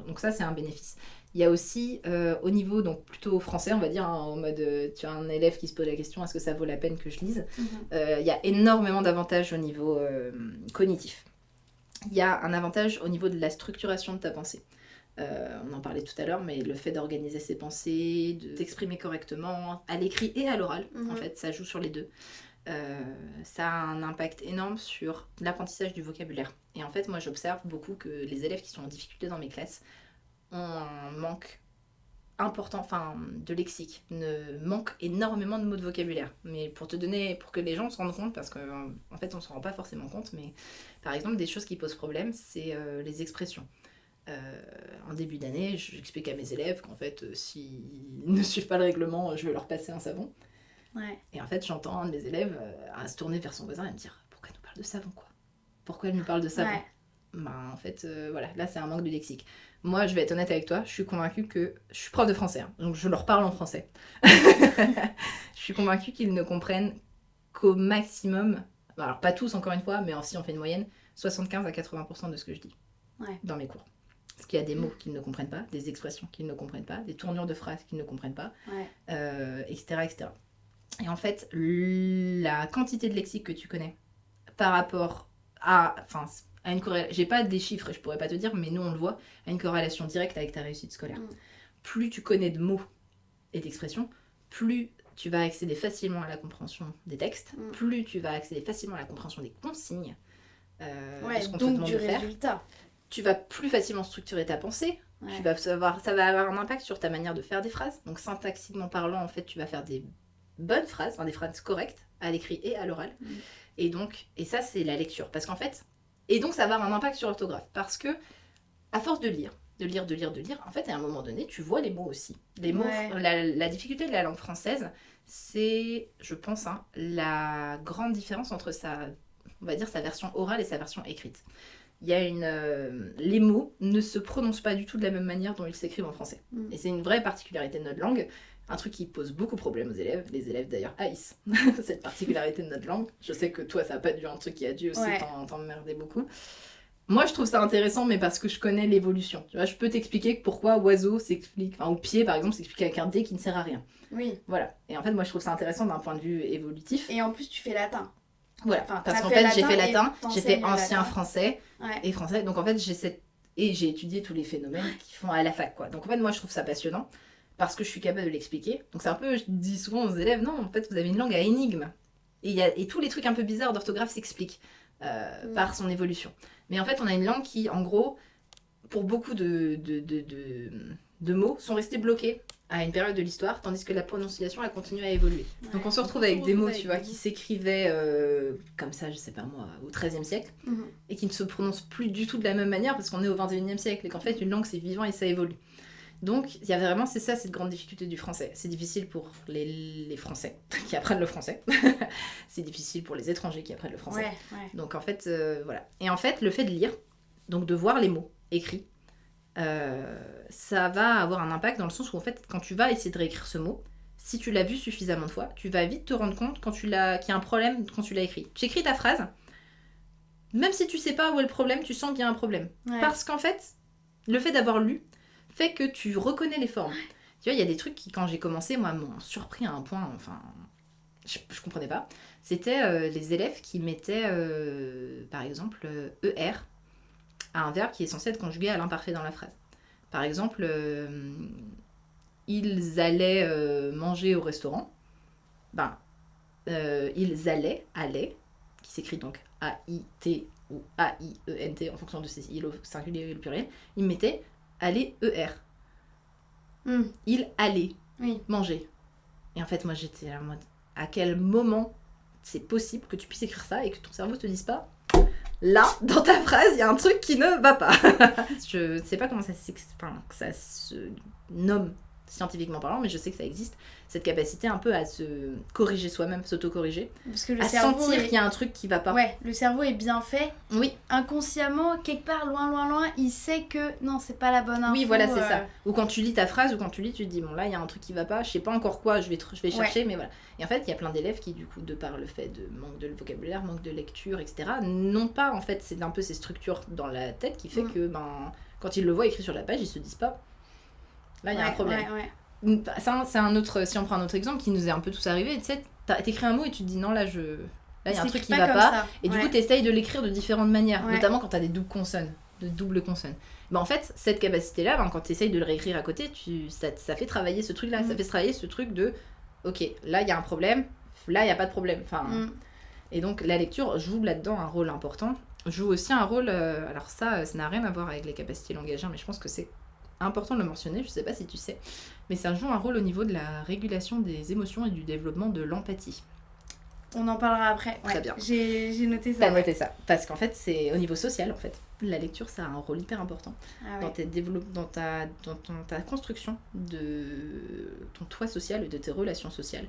Donc ça, c'est un bénéfice. Il y a aussi, au niveau, donc plutôt français, on va dire, hein, en mode, tu as un élève qui se pose la question, est-ce que ça vaut la peine que je lise ? Il y a énormément d'avantages au niveau cognitif. Il y a un avantage au niveau de la structuration de ta pensée. On en parlait tout à l'heure, mais le fait d'organiser ses pensées, de s'exprimer correctement, à l'écrit et à l'oral, en fait, ça joue sur les deux. Ça a un impact énorme sur l'apprentissage du vocabulaire. Et en fait, moi, j'observe beaucoup que les élèves qui sont en difficulté dans mes classes ont un manque important, de lexique, manquent énormément de mots de vocabulaire. Mais pour que les gens se rendent compte, parce qu'en fait, on ne se rend pas forcément compte, mais par exemple, des choses qui posent problème, c'est les expressions. En début d'année, j'explique à mes élèves qu'en fait, s'ils ne suivent pas le règlement, je vais leur passer un savon.
Ouais.
Et en fait, j'entends un de mes élèves se tourner vers son voisin et me dire « Pourquoi elle nous parle de savon, quoi ? Pourquoi elle nous parle de savon ?» En fait, voilà, là, c'est un manque de lexique. Moi, je vais être honnête avec toi, je suis convaincue que... Je suis prof de français, hein, donc je leur parle en français. Je suis convaincue qu'ils ne comprennent qu'au maximum, alors pas tous encore une fois, mais si on fait une moyenne, 75 à 80% de ce que je dis dans mes cours. Parce qu'il y a des mots qu'ils ne comprennent pas, des expressions qu'ils ne comprennent pas, des tournures de phrases qu'ils ne comprennent pas, etc., etc. Et en fait, la quantité de lexique que tu connais par rapport à une corrélation, j'ai pas des chiffres, je pourrais pas te dire, mais nous on le voit, à une corrélation directe avec ta réussite scolaire. Plus tu connais de mots et d'expressions, plus tu vas accéder facilement à la compréhension des textes, plus tu vas accéder facilement à la compréhension des consignes, de ce qu'on te demande de faire.
Résultat.
Tu vas plus facilement structurer ta pensée. Tu vas savoir, ça va avoir un impact sur ta manière de faire des phrases. Donc syntaxiquement parlant, en fait, tu vas faire des bonnes phrases, des phrases correctes à l'écrit et à l'oral. Et ça, c'est la lecture. Parce qu'en fait, et donc ça va avoir un impact sur l'orthographe. Parce que, à force de lire, en fait, à un moment donné, tu vois les mots aussi. Les mots, la difficulté de la langue française, c'est, je pense, la grande différence entre sa version orale et sa version écrite. Il y a les mots ne se prononcent pas du tout de la même manière dont ils s'écrivent en français. Et c'est une vraie particularité de notre langue, un truc qui pose beaucoup de problèmes aux élèves. Les élèves d'ailleurs haïssent cette particularité de notre langue. Je sais que toi, ça n'a pas dû un truc qui a dû aussi t'emmerder beaucoup. Moi, je trouve ça intéressant, mais parce que je connais l'évolution. Tu vois, je peux t'expliquer pourquoi oiseau s'explique, ou pied par exemple, s'explique avec un D qui ne sert à rien.
Oui.
Voilà. Et en fait, moi, je trouve ça intéressant d'un point de vue évolutif.
Et en plus, tu fais latin.
Voilà, parce qu'en fait, j'ai fait latin, j'ai fait ancien français et français. Donc en fait, j'ai étudié tous les phénomènes qui font à la fac, quoi. Donc en fait, moi, je trouve ça passionnant parce que je suis capable de l'expliquer. Donc c'est un peu, je dis souvent aux élèves, non, en fait, vous avez une langue à énigmes. Et tous les trucs un peu bizarres d'orthographe s'expliquent par son évolution. Mais en fait, on a une langue qui, en gros, pour beaucoup de mots, sont restés bloqués à une période de l'histoire, tandis que la prononciation a continué à évoluer. Donc on se retrouve avec des mots, tu vois, qui s'écrivaient comme ça, je sais pas moi, au XIIIe siècle, et qui ne se prononcent plus du tout de la même manière parce qu'on est au XXIe siècle, et qu'en fait une langue c'est vivant et ça évolue. Donc il y a vraiment, c'est ça cette grande difficulté du français. C'est difficile pour les Français qui apprennent le français. C'est difficile pour les étrangers qui apprennent le français. Donc en fait, voilà. Et en fait, le fait de lire, donc de voir les mots écrits, ça va avoir un impact dans le sens où en fait quand tu vas essayer de réécrire ce mot, si tu l'as vu suffisamment de fois, tu vas vite te rendre compte qu'il y a un problème quand tu l'as écrit. Tu écris ta phrase, même si tu sais pas où est le problème, tu sens qu'il y a un problème. Parce qu'en fait, le fait d'avoir lu fait que tu reconnais les formes. Tu vois, il y a des trucs qui, quand j'ai commencé, moi, m'ont surpris à un point, je comprenais pas. C'était les élèves qui mettaient, par exemple, ER à un verbe qui est censé être conjugué à l'imparfait dans la phrase. Par exemple, ils allaient manger au restaurant. Ils allaient, qui s'écrit donc A-I-T ou A-I-E-N-T en fonction de si le singulier ou le pluriel, ils mettaient aller ER. Il allait manger. Et en fait, moi j'étais en mode, à quel moment c'est possible que tu puisses écrire ça et que ton cerveau te dise pas, là, dans ta phrase, il y a un truc qui ne va pas. Je sais pas comment ça se nomme scientifiquement parlant, mais je sais que ça existe, cette capacité un peu à se corriger soi-même, s'auto-corriger,
Parce que le
à
cerveau
sentir
est...
qu'il y a un truc qui va pas.
Ouais, le cerveau est bien fait.
Oui,
Inconsciemment, quelque part, loin, il sait que non, c'est pas la bonne info.
oui, voilà, c'est ça. Ou quand tu lis ta phrase, ou quand tu lis, tu te dis, bon là, il y a un truc qui va pas, je sais pas encore quoi, je vais chercher, mais voilà. Et en fait, il y a plein d'élèves qui, du coup, de par le fait de manque de vocabulaire, manque de lecture, etc., n'ont pas, en fait, c'est un peu ces structures dans la tête qui fait que, quand ils le voient écrit sur la page, ils se disent pas, là, il y a un problème. Ça, c'est un autre, si on prend un autre exemple qui nous est un peu tous arrivé, tu sais, t'écris un mot et tu te dis, non, là, il y a un truc qui va pas.
Ça.
Et du coup, t'essayes de l'écrire de différentes manières, notamment quand t'as des doubles consonnes. En fait, cette capacité-là, quand t'essayes de le réécrire à côté, ça fait travailler ce truc-là. Ça fait travailler ce truc de, ok, là, il y a un problème, là, il n'y a pas de problème. Et donc, la lecture joue là-dedans un rôle important. Joue aussi un rôle, alors ça n'a rien à voir avec les capacités langagières, mais je pense que c'est important de le mentionner, je sais pas si tu sais, mais ça joue un rôle au niveau de la régulation des émotions et du développement de l'empathie.
On en parlera après.
Très bien.
J'ai noté ça.
T'as noté ça. Parce qu'en fait, c'est au niveau social, en fait. La lecture, ça a un rôle hyper important dans ta construction de ton toit social et de tes relations sociales.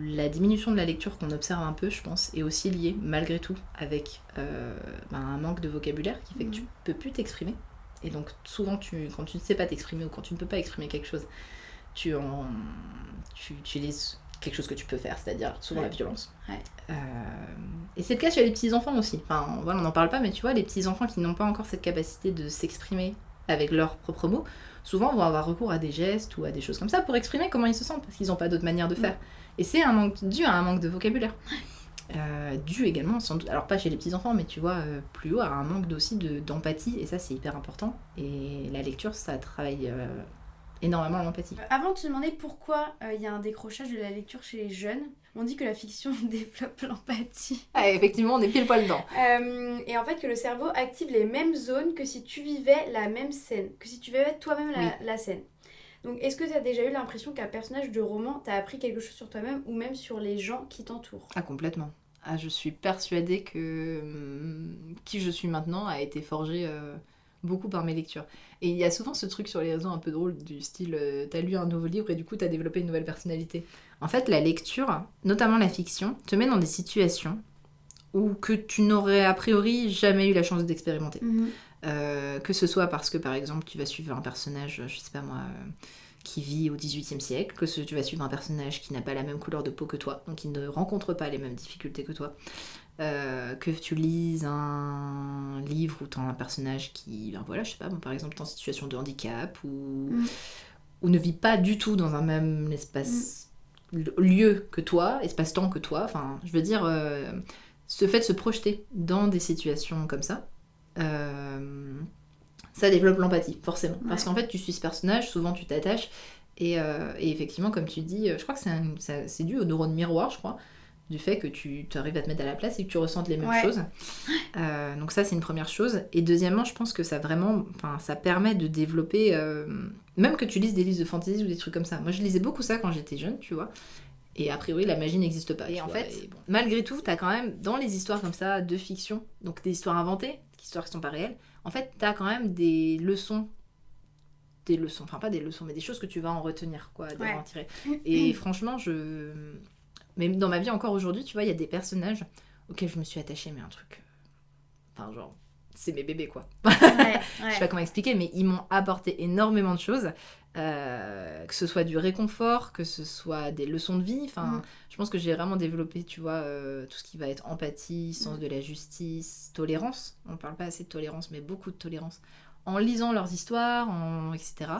La diminution de la lecture qu'on observe un peu, je pense, est aussi liée, malgré tout, avec un manque de vocabulaire qui fait que tu peux plus t'exprimer. Et donc, souvent, quand tu ne sais pas t'exprimer ou quand tu ne peux pas exprimer quelque chose, tu utilises quelque chose que tu peux faire, c'est-à-dire souvent la violence. Et c'est le cas chez les petits-enfants aussi. Enfin, voilà, on n'en parle pas, mais tu vois, les petits-enfants qui n'ont pas encore cette capacité de s'exprimer avec leurs propres mots, souvent vont avoir recours à des gestes ou à des choses comme ça pour exprimer comment ils se sentent, parce qu'ils n'ont pas d'autre manière de faire. Et c'est dû à un manque de vocabulaire. Dû également, sans doute, alors pas chez les petits-enfants, mais tu vois, plus haut, à un manque aussi d'empathie, et ça, c'est hyper important. Et la lecture, ça travaille énormément l'empathie.
Avant de te demander pourquoi il y a un décrochage de la lecture chez les jeunes, on dit que la fiction développe l'empathie.
Ah, effectivement, on est pile poil dedans.
Et en fait que le cerveau active les mêmes zones que si tu vivais la même scène, que si tu vivais toi-même la scène. Donc est-ce que tu as déjà eu l'impression qu'un personnage de roman t'a appris quelque chose sur toi-même ou même sur les gens qui t'entourent ?
Ah, complètement. Ah, je suis persuadée que qui je suis maintenant a été forgé beaucoup par mes lectures. Et il y a souvent ce truc sur les réseaux un peu drôle du style t'as lu un nouveau livre et du coup t'as développé une nouvelle personnalité. En fait, la lecture, notamment la fiction, te met dans des situations où que tu n'aurais a priori jamais eu la chance d'expérimenter. Que ce soit parce que par exemple tu vas suivre un personnage, je sais pas moi, qui vit au XVIIIe siècle, que tu vas suivre un personnage qui n'a pas la même couleur de peau que toi, donc qui ne rencontre pas les mêmes difficultés que toi, que tu lises un livre où tu as un personnage qui, ben voilà, je sais pas, bon, par exemple, est en situation de handicap ou ne vit pas du tout dans un même espace lieu que toi, espace-temps que toi, enfin, je veux dire, ce fait de se projeter dans des situations comme ça, ça développe l'empathie, forcément. Parce qu'en fait, tu suis ce personnage, souvent tu t'attaches, et effectivement, comme tu dis, je crois que c'est dû aux neurones miroirs, je crois, du fait que tu arrives à te mettre à la place et que tu ressentes les mêmes choses. Donc ça, c'est une première chose. Et deuxièmement, je pense que ça permet de développer, même que tu lises des livres de fantasy ou des trucs comme ça. Moi, je lisais beaucoup ça quand j'étais jeune, tu vois. Et a priori, la magie n'existe pas. Et en fait, malgré tout, t'as quand même, dans les histoires comme ça, de fiction, donc des histoires inventées, des histoires qui sont pas réelles, en fait, t'as quand même des leçons, enfin pas des leçons, mais des choses que tu vas en retenir, quoi, en tirer. Et franchement, même dans ma vie encore aujourd'hui, tu vois, il y a des personnages auxquels je me suis attachée, mais un truc, enfin genre, c'est mes bébés, quoi. Je sais pas comment expliquer, mais ils m'ont apporté énormément de choses, que ce soit du réconfort, que ce soit des leçons de vie, enfin, je pense que j'ai vraiment développé, tu vois, tout ce qui va être empathie, sens de la justice, tolérance, on parle pas assez de tolérance, mais beaucoup de tolérance, en lisant leurs histoires, etc.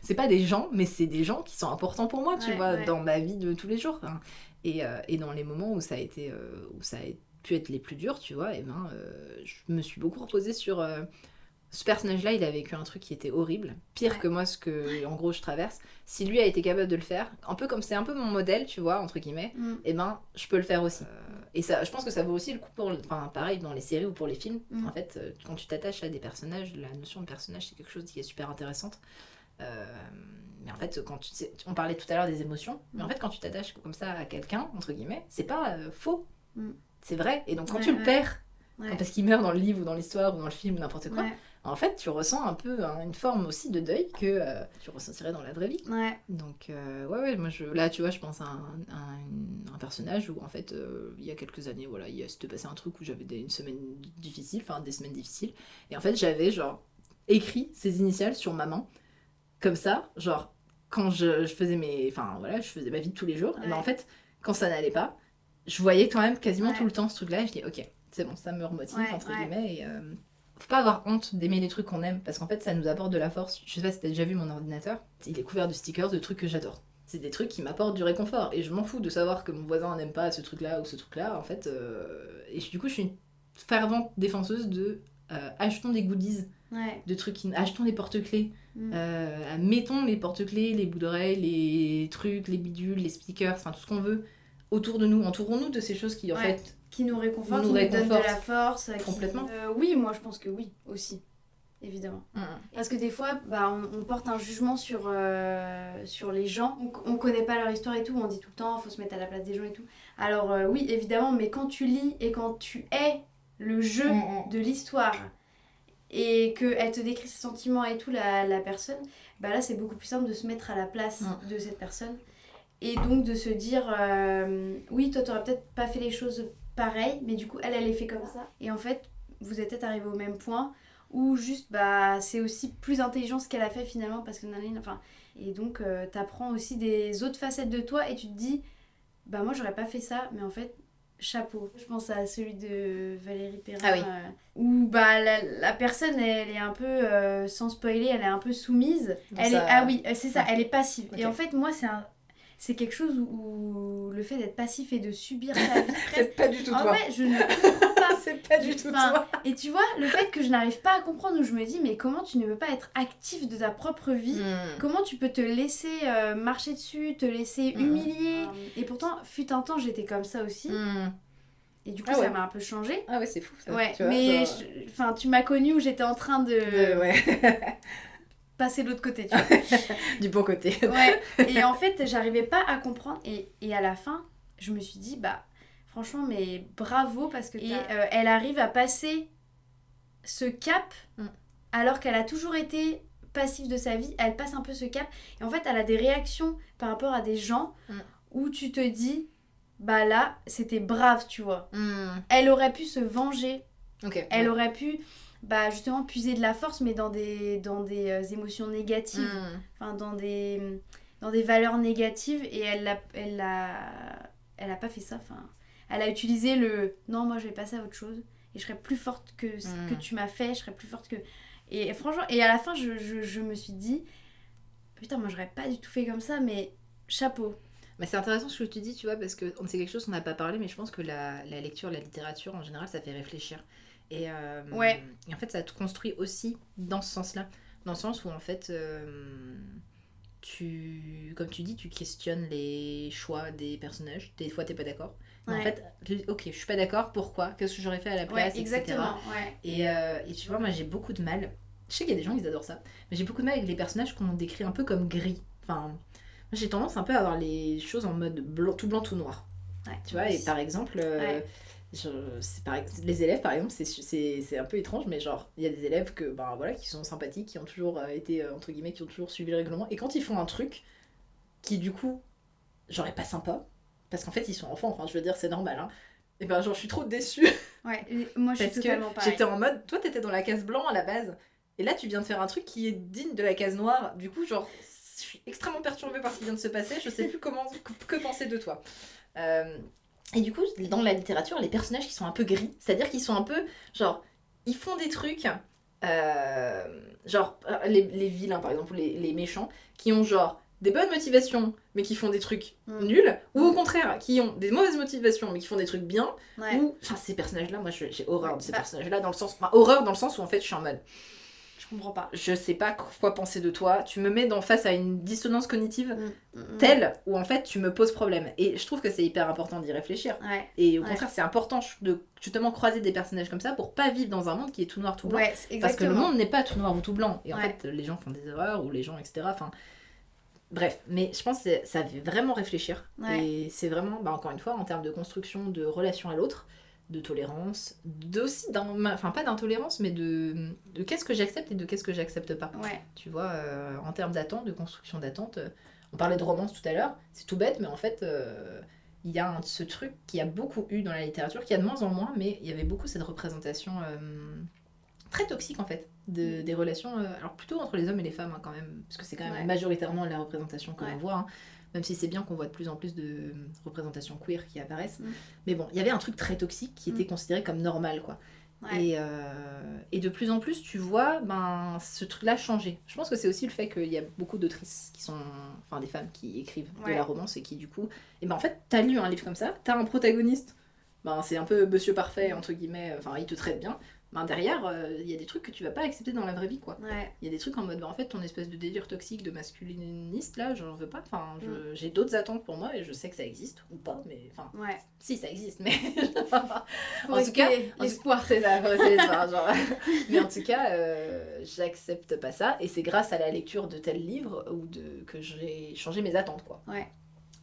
C'est pas des gens, mais c'est des gens qui sont importants pour moi, tu vois, dans ma vie de tous les jours, hein. Et dans les moments où ça a pu être les plus durs, tu vois, je me suis beaucoup reposée sur ce personnage-là. Il a vécu un truc qui était horrible, pire que moi, ce que en gros je traverse. Si lui a été capable de le faire, un peu comme c'est un peu mon modèle, tu vois, entre guillemets, je peux le faire aussi. Et ça, je pense que ça vaut aussi le coup pareil dans les séries ou pour les films. En fait, quand tu t'attaches à des personnages, la notion de personnage, c'est quelque chose qui est super intéressante. Mais en fait, on parlait tout à l'heure des émotions, mais en fait, quand tu t'attaches comme ça à quelqu'un, entre guillemets, c'est pas faux, c'est vrai. Et donc, quand tu le perds, parce qu'il meurt dans le livre ou dans l'histoire ou dans le film, n'importe quoi, en fait, tu ressens un peu une forme aussi de deuil que tu ressentirais dans la vraie vie.
Ouais.
Donc, ouais, moi, là, tu vois, je pense à un personnage où, en fait, il y a quelques années, voilà, il s'était passé un truc où j'avais des semaines difficiles, et en fait, j'avais, genre, écrit ses initiales sur ma main, comme ça, genre, quand je faisais je faisais ma vie de tous les jours, et ben, en fait, quand ça n'allait pas, je voyais quand même quasiment tout le temps ce truc-là, et je dis, ok, c'est bon, ça me remotive, entre guillemets, et... Faut pas avoir honte d'aimer les trucs qu'on aime, parce qu'en fait, ça nous apporte de la force. Je sais pas si t'as déjà vu mon ordinateur, il est couvert de stickers, de trucs que j'adore. C'est des trucs qui m'apportent du réconfort, et je m'en fous de savoir que mon voisin n'aime pas ce truc-là ou ce truc-là, en fait. Et du coup, je suis une fervente défenseuse de achetons des goodies, de trucs, achetons des porte-clés, mettons les porte-clés, les bouts d'oreilles, les trucs, les bidules, les speakers, enfin tout ce qu'on veut autour de nous. Entourons-nous de ces choses qui, en fait,
qui nous réconfortent, qui nous donnent de la force.
Complètement.
Oui, moi je pense que oui, aussi. Évidemment. Parce que des fois, on porte un jugement sur les gens. On connaît pas leur histoire et tout, on dit tout le temps, faut se mettre à la place des gens et tout. Alors oui, évidemment, mais quand tu lis et quand tu es le jeu de l'histoire et qu'elle te décrit ses sentiments et tout, la personne, là c'est beaucoup plus simple de se mettre à la place de cette personne. Et donc de se dire, oui, toi t'aurais peut-être pas fait les choses pareil, mais du coup elle les fait comme ça. Et en fait, vous êtes peut-être arrivés au même point, ou juste c'est aussi plus intelligent ce qu'elle a fait finalement, parce que et donc t'apprends aussi des autres facettes de toi, et tu te dis, moi j'aurais pas fait ça, mais en fait, chapeau. Je pense à celui de Valérie Perrin, où la personne elle est un peu, sans spoiler, elle est un peu soumise. C'est ça, elle est passive. Okay. Et en fait, moi c'est quelque chose où le fait d'être passif et de subir sa vie
c'est pas du tout toi.
En fait, je ne comprends pas.
C'est pas du tout toi.
Et tu vois, le fait que je n'arrive pas à comprendre, où je me dis, mais comment tu ne veux pas être actif de ta propre vie Comment tu peux te laisser marcher dessus, te laisser humilier Et pourtant, fut un temps, j'étais comme ça aussi. Et du coup, ça m'a un peu changé.
Ah ouais, c'est fou ça.
Ouais,
tu vois,
mais tu m'as connue où j'étais en train de... passer de l'autre côté, tu vois.
Du bon côté.
Ouais, et en fait, j'arrivais pas à comprendre. Et à la fin, je me suis dit, franchement, mais bravo, parce que elle arrive à passer ce cap, alors qu'elle a toujours été passive de sa vie. Elle passe un peu ce cap. Et en fait, elle a des réactions par rapport à des gens où tu te dis, là, c'était brave, tu vois. Elle aurait pu se venger. Elle aurait pu... justement puiser de la force, mais dans des émotions négatives, dans des valeurs négatives, et elle a pas fait ça, elle a utilisé non, moi je vais passer à autre chose et je serai plus forte que ce que tu m'as fait, je serai plus forte que... Et franchement, et à la fin je me suis dit, putain, moi j'aurais pas du tout fait comme ça, mais chapeau.
Mais c'est intéressant ce que tu dis, tu vois, parce que c'est quelque chose qu'on n'a pas parlé, mais je pense que la lecture, la littérature en général, ça fait réfléchir. Et en fait, ça te construit aussi dans ce sens-là. Dans le sens où, en fait, comme tu dis, tu questionnes les choix des personnages. Des fois, t'es pas d'accord. Mais en fait, ok, je suis pas d'accord, pourquoi ? Qu'est-ce que j'aurais fait à la place,
exactement,
etc. Et tu vois, moi, j'ai beaucoup de mal. Je sais qu'il y a des gens qui adorent ça. Mais j'ai beaucoup de mal avec les personnages qu'on décrit un peu comme gris. Moi, j'ai tendance un peu à avoir les choses en mode tout blanc, tout noir. Tu vois, et par exemple... les élèves par exemple c'est un peu étrange, mais genre il y a des élèves qui sont sympathiques, qui ont toujours été entre guillemets, qui ont toujours suivi le règlement, et quand ils font un truc qui du coup genre est pas sympa, parce qu'en fait ils sont enfants, je veux dire c'est normal, hein, et je suis trop déçue.
Moi je suis totalement pareil.
J'étais en mode, toi t'étais dans la case blanc à la base, et là tu viens de faire un truc qui est digne de la case noire, du coup genre je suis extrêmement perturbée par ce qui vient de se passer, je sais plus que penser de toi. Et du coup, dans la littérature, les personnages qui sont un peu gris, c'est-à-dire qu'ils sont un peu, genre, ils font des trucs, genre, les vilains par exemple, les méchants, qui ont genre des bonnes motivations, mais qui font des trucs nuls, ou au contraire, qui ont des mauvaises motivations, mais qui font des trucs bien, ou, ces personnages-là, moi j'ai horreur de ces personnages-là, horreur dans le sens où en fait je suis en mode...
Je comprends pas.
Je sais pas quoi penser de toi. Tu me mets face à une dissonance cognitive telle où en fait tu me poses problème. Et je trouve que c'est hyper important d'y réfléchir. Et au contraire, c'est important de justement croiser des personnages comme ça pour pas vivre dans un monde qui est tout noir, tout blanc. Parce que le monde n'est pas tout noir ou tout blanc. Et en fait, les gens font des erreurs, ou les gens, etc. Bref, mais je pense que ça fait vraiment réfléchir. Et c'est vraiment, encore une fois, en termes de construction de relation à l'autre, de tolérance, d'aussi, enfin pas d'intolérance, mais de qu'est-ce que j'accepte et de qu'est-ce que j'accepte pas.
Ouais.
Tu vois, en termes d'attente, de construction d'attente, on parlait de romance tout à l'heure, c'est tout bête, mais en fait, il y a ce truc qu'il y a beaucoup eu dans la littérature, qui y a de moins en moins, mais il y avait beaucoup cette représentation très toxique en fait, des relations, alors plutôt entre les hommes et les femmes hein, quand même, parce que c'est quand même majoritairement la représentation que l'on voit, hein, même si c'est bien qu'on voit de plus en plus de représentations queer qui apparaissent. Mais bon, il y avait un truc très toxique qui était considéré comme normal, quoi. Ouais. Et de plus en plus, tu vois, ce truc-là changer. Je pense que c'est aussi le fait qu'il y a beaucoup d'autrices qui sont, enfin des femmes qui écrivent de la romance et qui du coup, et en fait, t'as lu un livre comme ça, t'as un protagoniste, c'est un peu monsieur parfait entre guillemets, enfin il te traite bien. Derrière, il y a des trucs que tu vas pas accepter dans la vraie vie, quoi. Il y a des trucs en mode, en fait, ton espèce de délire toxique de masculiniste, là, j'en veux pas. Enfin, j'ai d'autres attentes pour moi et je sais que ça existe, ou pas, mais... Enfin, si, ça existe, mais...
en tout cas, l'espoir.
C'est ça, faut rester l'espoir, genre. Mais en tout cas, j'accepte pas ça et c'est grâce à la lecture de tel livre que j'ai changé mes attentes, quoi.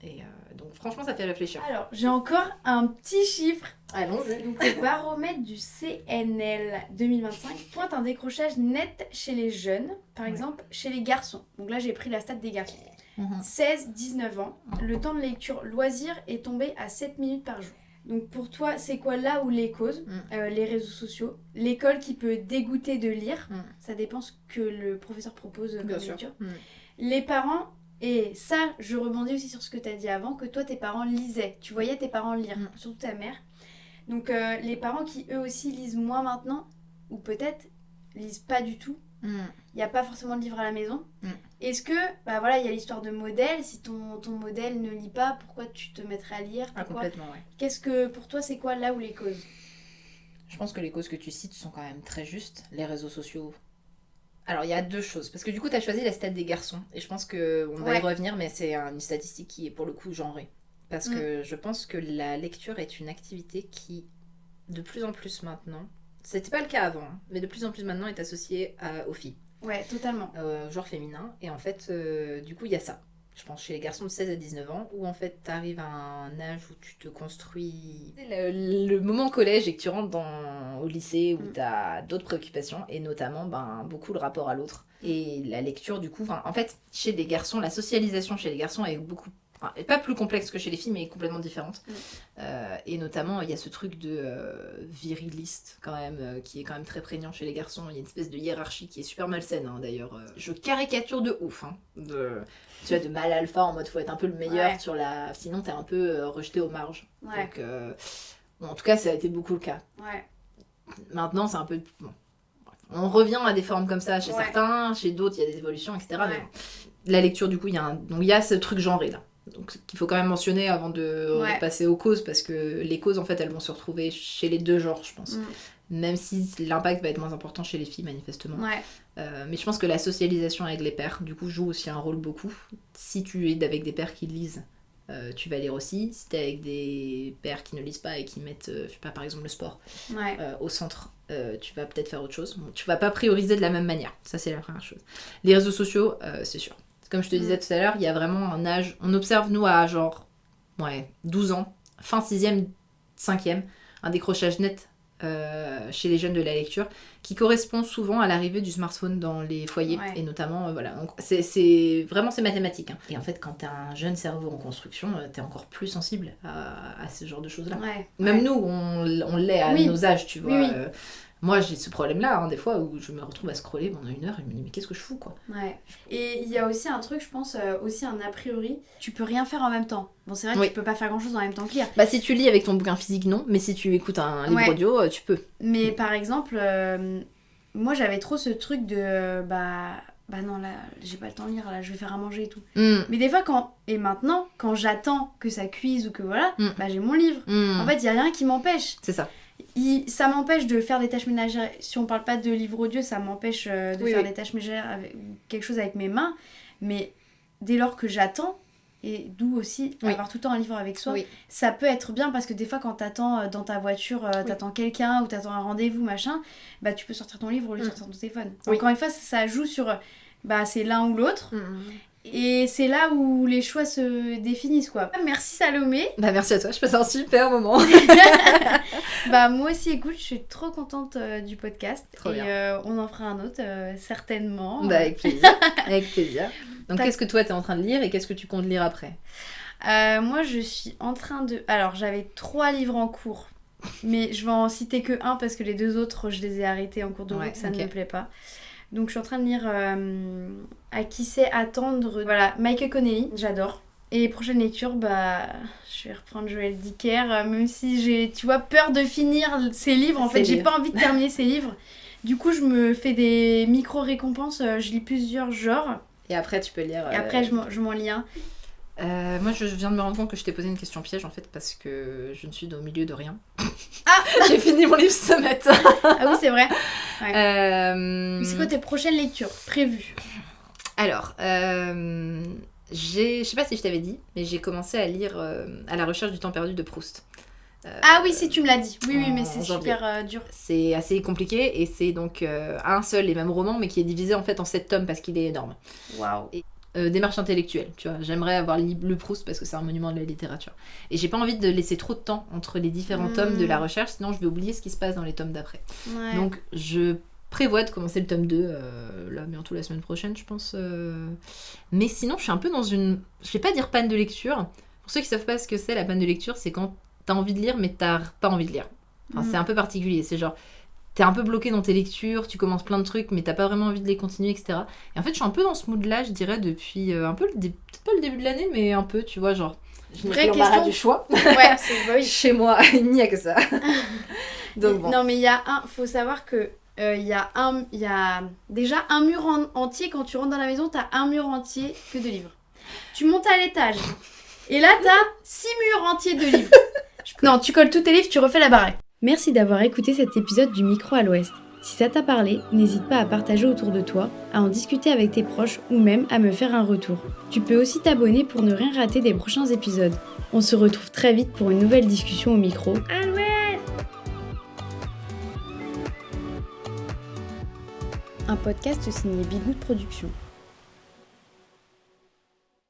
Et donc franchement ça fait réfléchir.
Alors j'ai encore un petit chiffre.
Allons-y.
Donc le baromètre du CNL 2025 pointe un décrochage net chez les jeunes, par exemple chez les garçons. Donc là j'ai pris la stat des garçons. 16-19 ans, le temps de lecture loisir est tombé à 7 minutes par jour. Donc pour toi c'est quoi là où les causes les réseaux sociaux, l'école qui peut dégoûter de lire, ça dépend ce que le professeur propose comme lecture. Les parents. Et ça, je rebondis aussi sur ce que tu as dit avant, que toi, tes parents lisaient. Tu voyais tes parents lire, surtout ta mère. Donc, les parents qui, eux aussi, lisent moins maintenant, ou peut-être lisent pas du tout. Il n'y a pas forcément de livre à la maison. Est-ce que, voilà, il y a l'histoire de modèle. Si ton modèle ne lit pas, pourquoi tu te mettrais à lire?
Complètement, ouais.
Qu'est-ce que, pour toi, c'est quoi là où les causes?
Je pense que les causes que tu cites sont quand même très justes. Les réseaux sociaux... Alors, il y a deux choses. Parce que du coup, tu as choisi la stat des garçons. Et je pense qu'on va y revenir, mais c'est une statistique qui est pour le coup genrée. Parce que je pense que la lecture est une activité qui, de plus en plus maintenant, c'était pas le cas avant, hein, mais de plus en plus maintenant est associée aux filles.
Ouais, totalement.
Au genre féminin. Et en fait, du coup, il y a ça. Je pense chez les garçons de 16 à 19 ans, où en fait, tu arrives à un âge où tu te construis... Le moment collège et que tu rentres au lycée où tu as d'autres préoccupations, et notamment beaucoup le rapport à l'autre. Et la lecture, du coup, en fait, chez les garçons, la socialisation chez les garçons est beaucoup... pas plus complexe que chez les filles, mais complètement différente. Et notamment, il y a ce truc de viriliste, quand même, qui est quand même très prégnant chez les garçons. Il y a une espèce de hiérarchie qui est super malsaine, hein, d'ailleurs. Je caricature de ouf, hein, tu vois, de mal alpha, en mode faut être un peu le meilleur sur la... Sinon, t'es un peu rejeté aux marges. Donc, en tout cas, ça a été beaucoup le cas. Maintenant, c'est un peu... Bon. On revient à des formes comme ça chez certains, chez d'autres, il y a des évolutions, etc. Mais bon. La lecture, du coup, il y a ce truc genré, là. Donc, qu'il faut quand même mentionner avant de passer aux causes, parce que les causes, en fait, elles vont se retrouver chez les deux genres, je pense. Même si l'impact va être moins important chez les filles, manifestement. Mais je pense que la socialisation avec les pairs, du coup, joue aussi un rôle beaucoup. Si tu es avec des pairs qui lisent, tu vas lire aussi. Si tu es avec des pairs qui ne lisent pas et qui mettent, je sais pas, par exemple, le sport au centre, tu vas peut-être faire autre chose. Bon, tu vas pas prioriser de la même manière. Ça, c'est la première chose. Les réseaux sociaux, c'est sûr. Comme je te disais tout à l'heure, il y a vraiment un âge... On observe, nous, à genre 12 ans, fin 6e, 5e, un décrochage net chez les jeunes de la lecture, qui correspond souvent à l'arrivée du smartphone dans les foyers, et notamment, voilà. Donc, c'est mathématique. Hein. Et en fait, quand t'as un jeune cerveau en construction, t'es encore plus sensible à ce genre de choses-là. Même nous, on l'est à nos âges, tu vois. Moi, j'ai ce problème-là, hein, des fois, où je me retrouve à scroller pendant 1 heure et je me dis, mais qu'est-ce que je fous, quoi.
Et il y a aussi un truc, je pense, aussi un a priori, tu peux rien faire en même temps. Bon, c'est vrai que tu peux pas faire grand-chose en même temps que lire.
Si tu lis avec ton bouquin physique, non, mais si tu écoutes un livre audio, tu peux.
Mais par exemple, moi, j'avais trop ce truc de, non, là, j'ai pas le temps de lire, là, je vais faire à manger et tout. Mais des fois, maintenant, quand j'attends que ça cuise ou que voilà, j'ai mon livre. En fait, il y a rien qui m'empêche.
C'est ça.
Ça m'empêche de faire des tâches ménagères. Si on parle pas de livre audio, ça m'empêche de faire des tâches ménagères avec quelque chose avec mes mains. Mais dès lors que j'attends, et d'où aussi avoir tout le temps un livre avec soi, ça peut être bien parce que des fois quand t'attends dans ta voiture, t'attends quelqu'un ou t'attends un rendez-vous, machin, tu peux sortir ton livre au lieu de sortir ton téléphone. Encore une fois, ça joue sur c'est l'un ou l'autre. Et c'est là où les choix se définissent, quoi. Merci Salomé.
Bah merci à toi, je passe un super moment.
Bah moi aussi, écoute, je suis trop contente du podcast.
Trop
et
bien.
On en fera un autre, certainement.
Bah avec plaisir, avec plaisir. Donc
T'as-
qu'est-ce que toi t'es en train de lire et qu'est-ce que tu comptes lire après?
Moi, je suis en train de... Alors, j'avais 3 livres en cours. Mais je vais en citer que un parce que les 2 autres, je les ai arrêtés en cours de route,
Ouais,
ça
ok.
ne me plaît pas. Donc, je suis en train de lire À qui sait attendre. Voilà, Michael Connelly, j'adore. Et prochaine lecture, bah, je vais reprendre Joël Dicker, même si j'ai, tu vois, peur de finir ses livres. En fait,
Ses
j'ai
livres.
pas envie de terminer ses livres. Du coup, je me fais des micro-récompenses, je lis plusieurs genres.
Et après tu peux lire...
Et après, je m'en lis un.
Moi je viens de me rendre compte que je t'ai posé une question piège en fait parce que je ne suis au milieu de rien.
Ah
J'ai fini mon livre ce matin.
Ah oui, c'est vrai. Mais c'est quoi
Euh...
tes prochaines lectures prévues?
Alors, je sais pas si je t'avais dit, mais j'ai commencé à lire À la recherche du temps perdu de Proust.
Ah oui, si tu me l'as dit. Oui, oui, mais
en
c'est
janvier.
super dur.
C'est assez compliqué et c'est donc un seul et même roman mais qui est divisé en fait en 7 tomes parce qu'il est énorme.
Waouh.
Démarche intellectuelle, tu vois. J'aimerais avoir le Proust parce que c'est un monument de la littérature. Et j'ai pas envie de laisser trop de temps entre les différents tomes de la recherche, sinon je vais oublier ce qui se passe dans les tomes d'après.
Ouais.
Donc je prévois de commencer le tome 2 là bientôt la semaine prochaine, je pense. Mais sinon, je suis un peu dans une... Je vais pas dire panne de lecture. Pour ceux qui savent pas ce que c'est, la panne de lecture, c'est quand t'as envie de lire mais t'as pas envie de lire. Enfin, c'est un peu particulier, c'est genre... T'es un peu bloqué dans tes lectures, tu commences plein de trucs, mais t'as pas vraiment envie de les continuer, etc. Et en fait, je suis un peu dans ce mood-là, je dirais, depuis un peu, peut-être pas le début de l'année, mais un peu, tu vois, genre... Je
Vraie
l'embarras
question.
du choix.
Ouais, c'est bah oui.
Chez moi, il n'y a que ça. Donc bon.
Non, mais il y a un... Faut savoir que il y a déjà un mur entier. Quand tu rentres dans la maison, t'as un mur entier que de livres. Tu montes à l'étage. Et là, t'as 6 murs entiers de livres. Non, tu colles tous tes livres, tu refais la baraque. Merci d'avoir écouté cet épisode du Micro à l'Ouest. Si ça t'a parlé, n'hésite pas à partager autour de toi, à en discuter avec tes proches ou même à me faire un retour. Tu peux aussi t'abonner pour ne rien rater des prochains épisodes. On se retrouve très vite pour une nouvelle discussion au micro. À l'Ouest! Un podcast signé Bigoud Productions.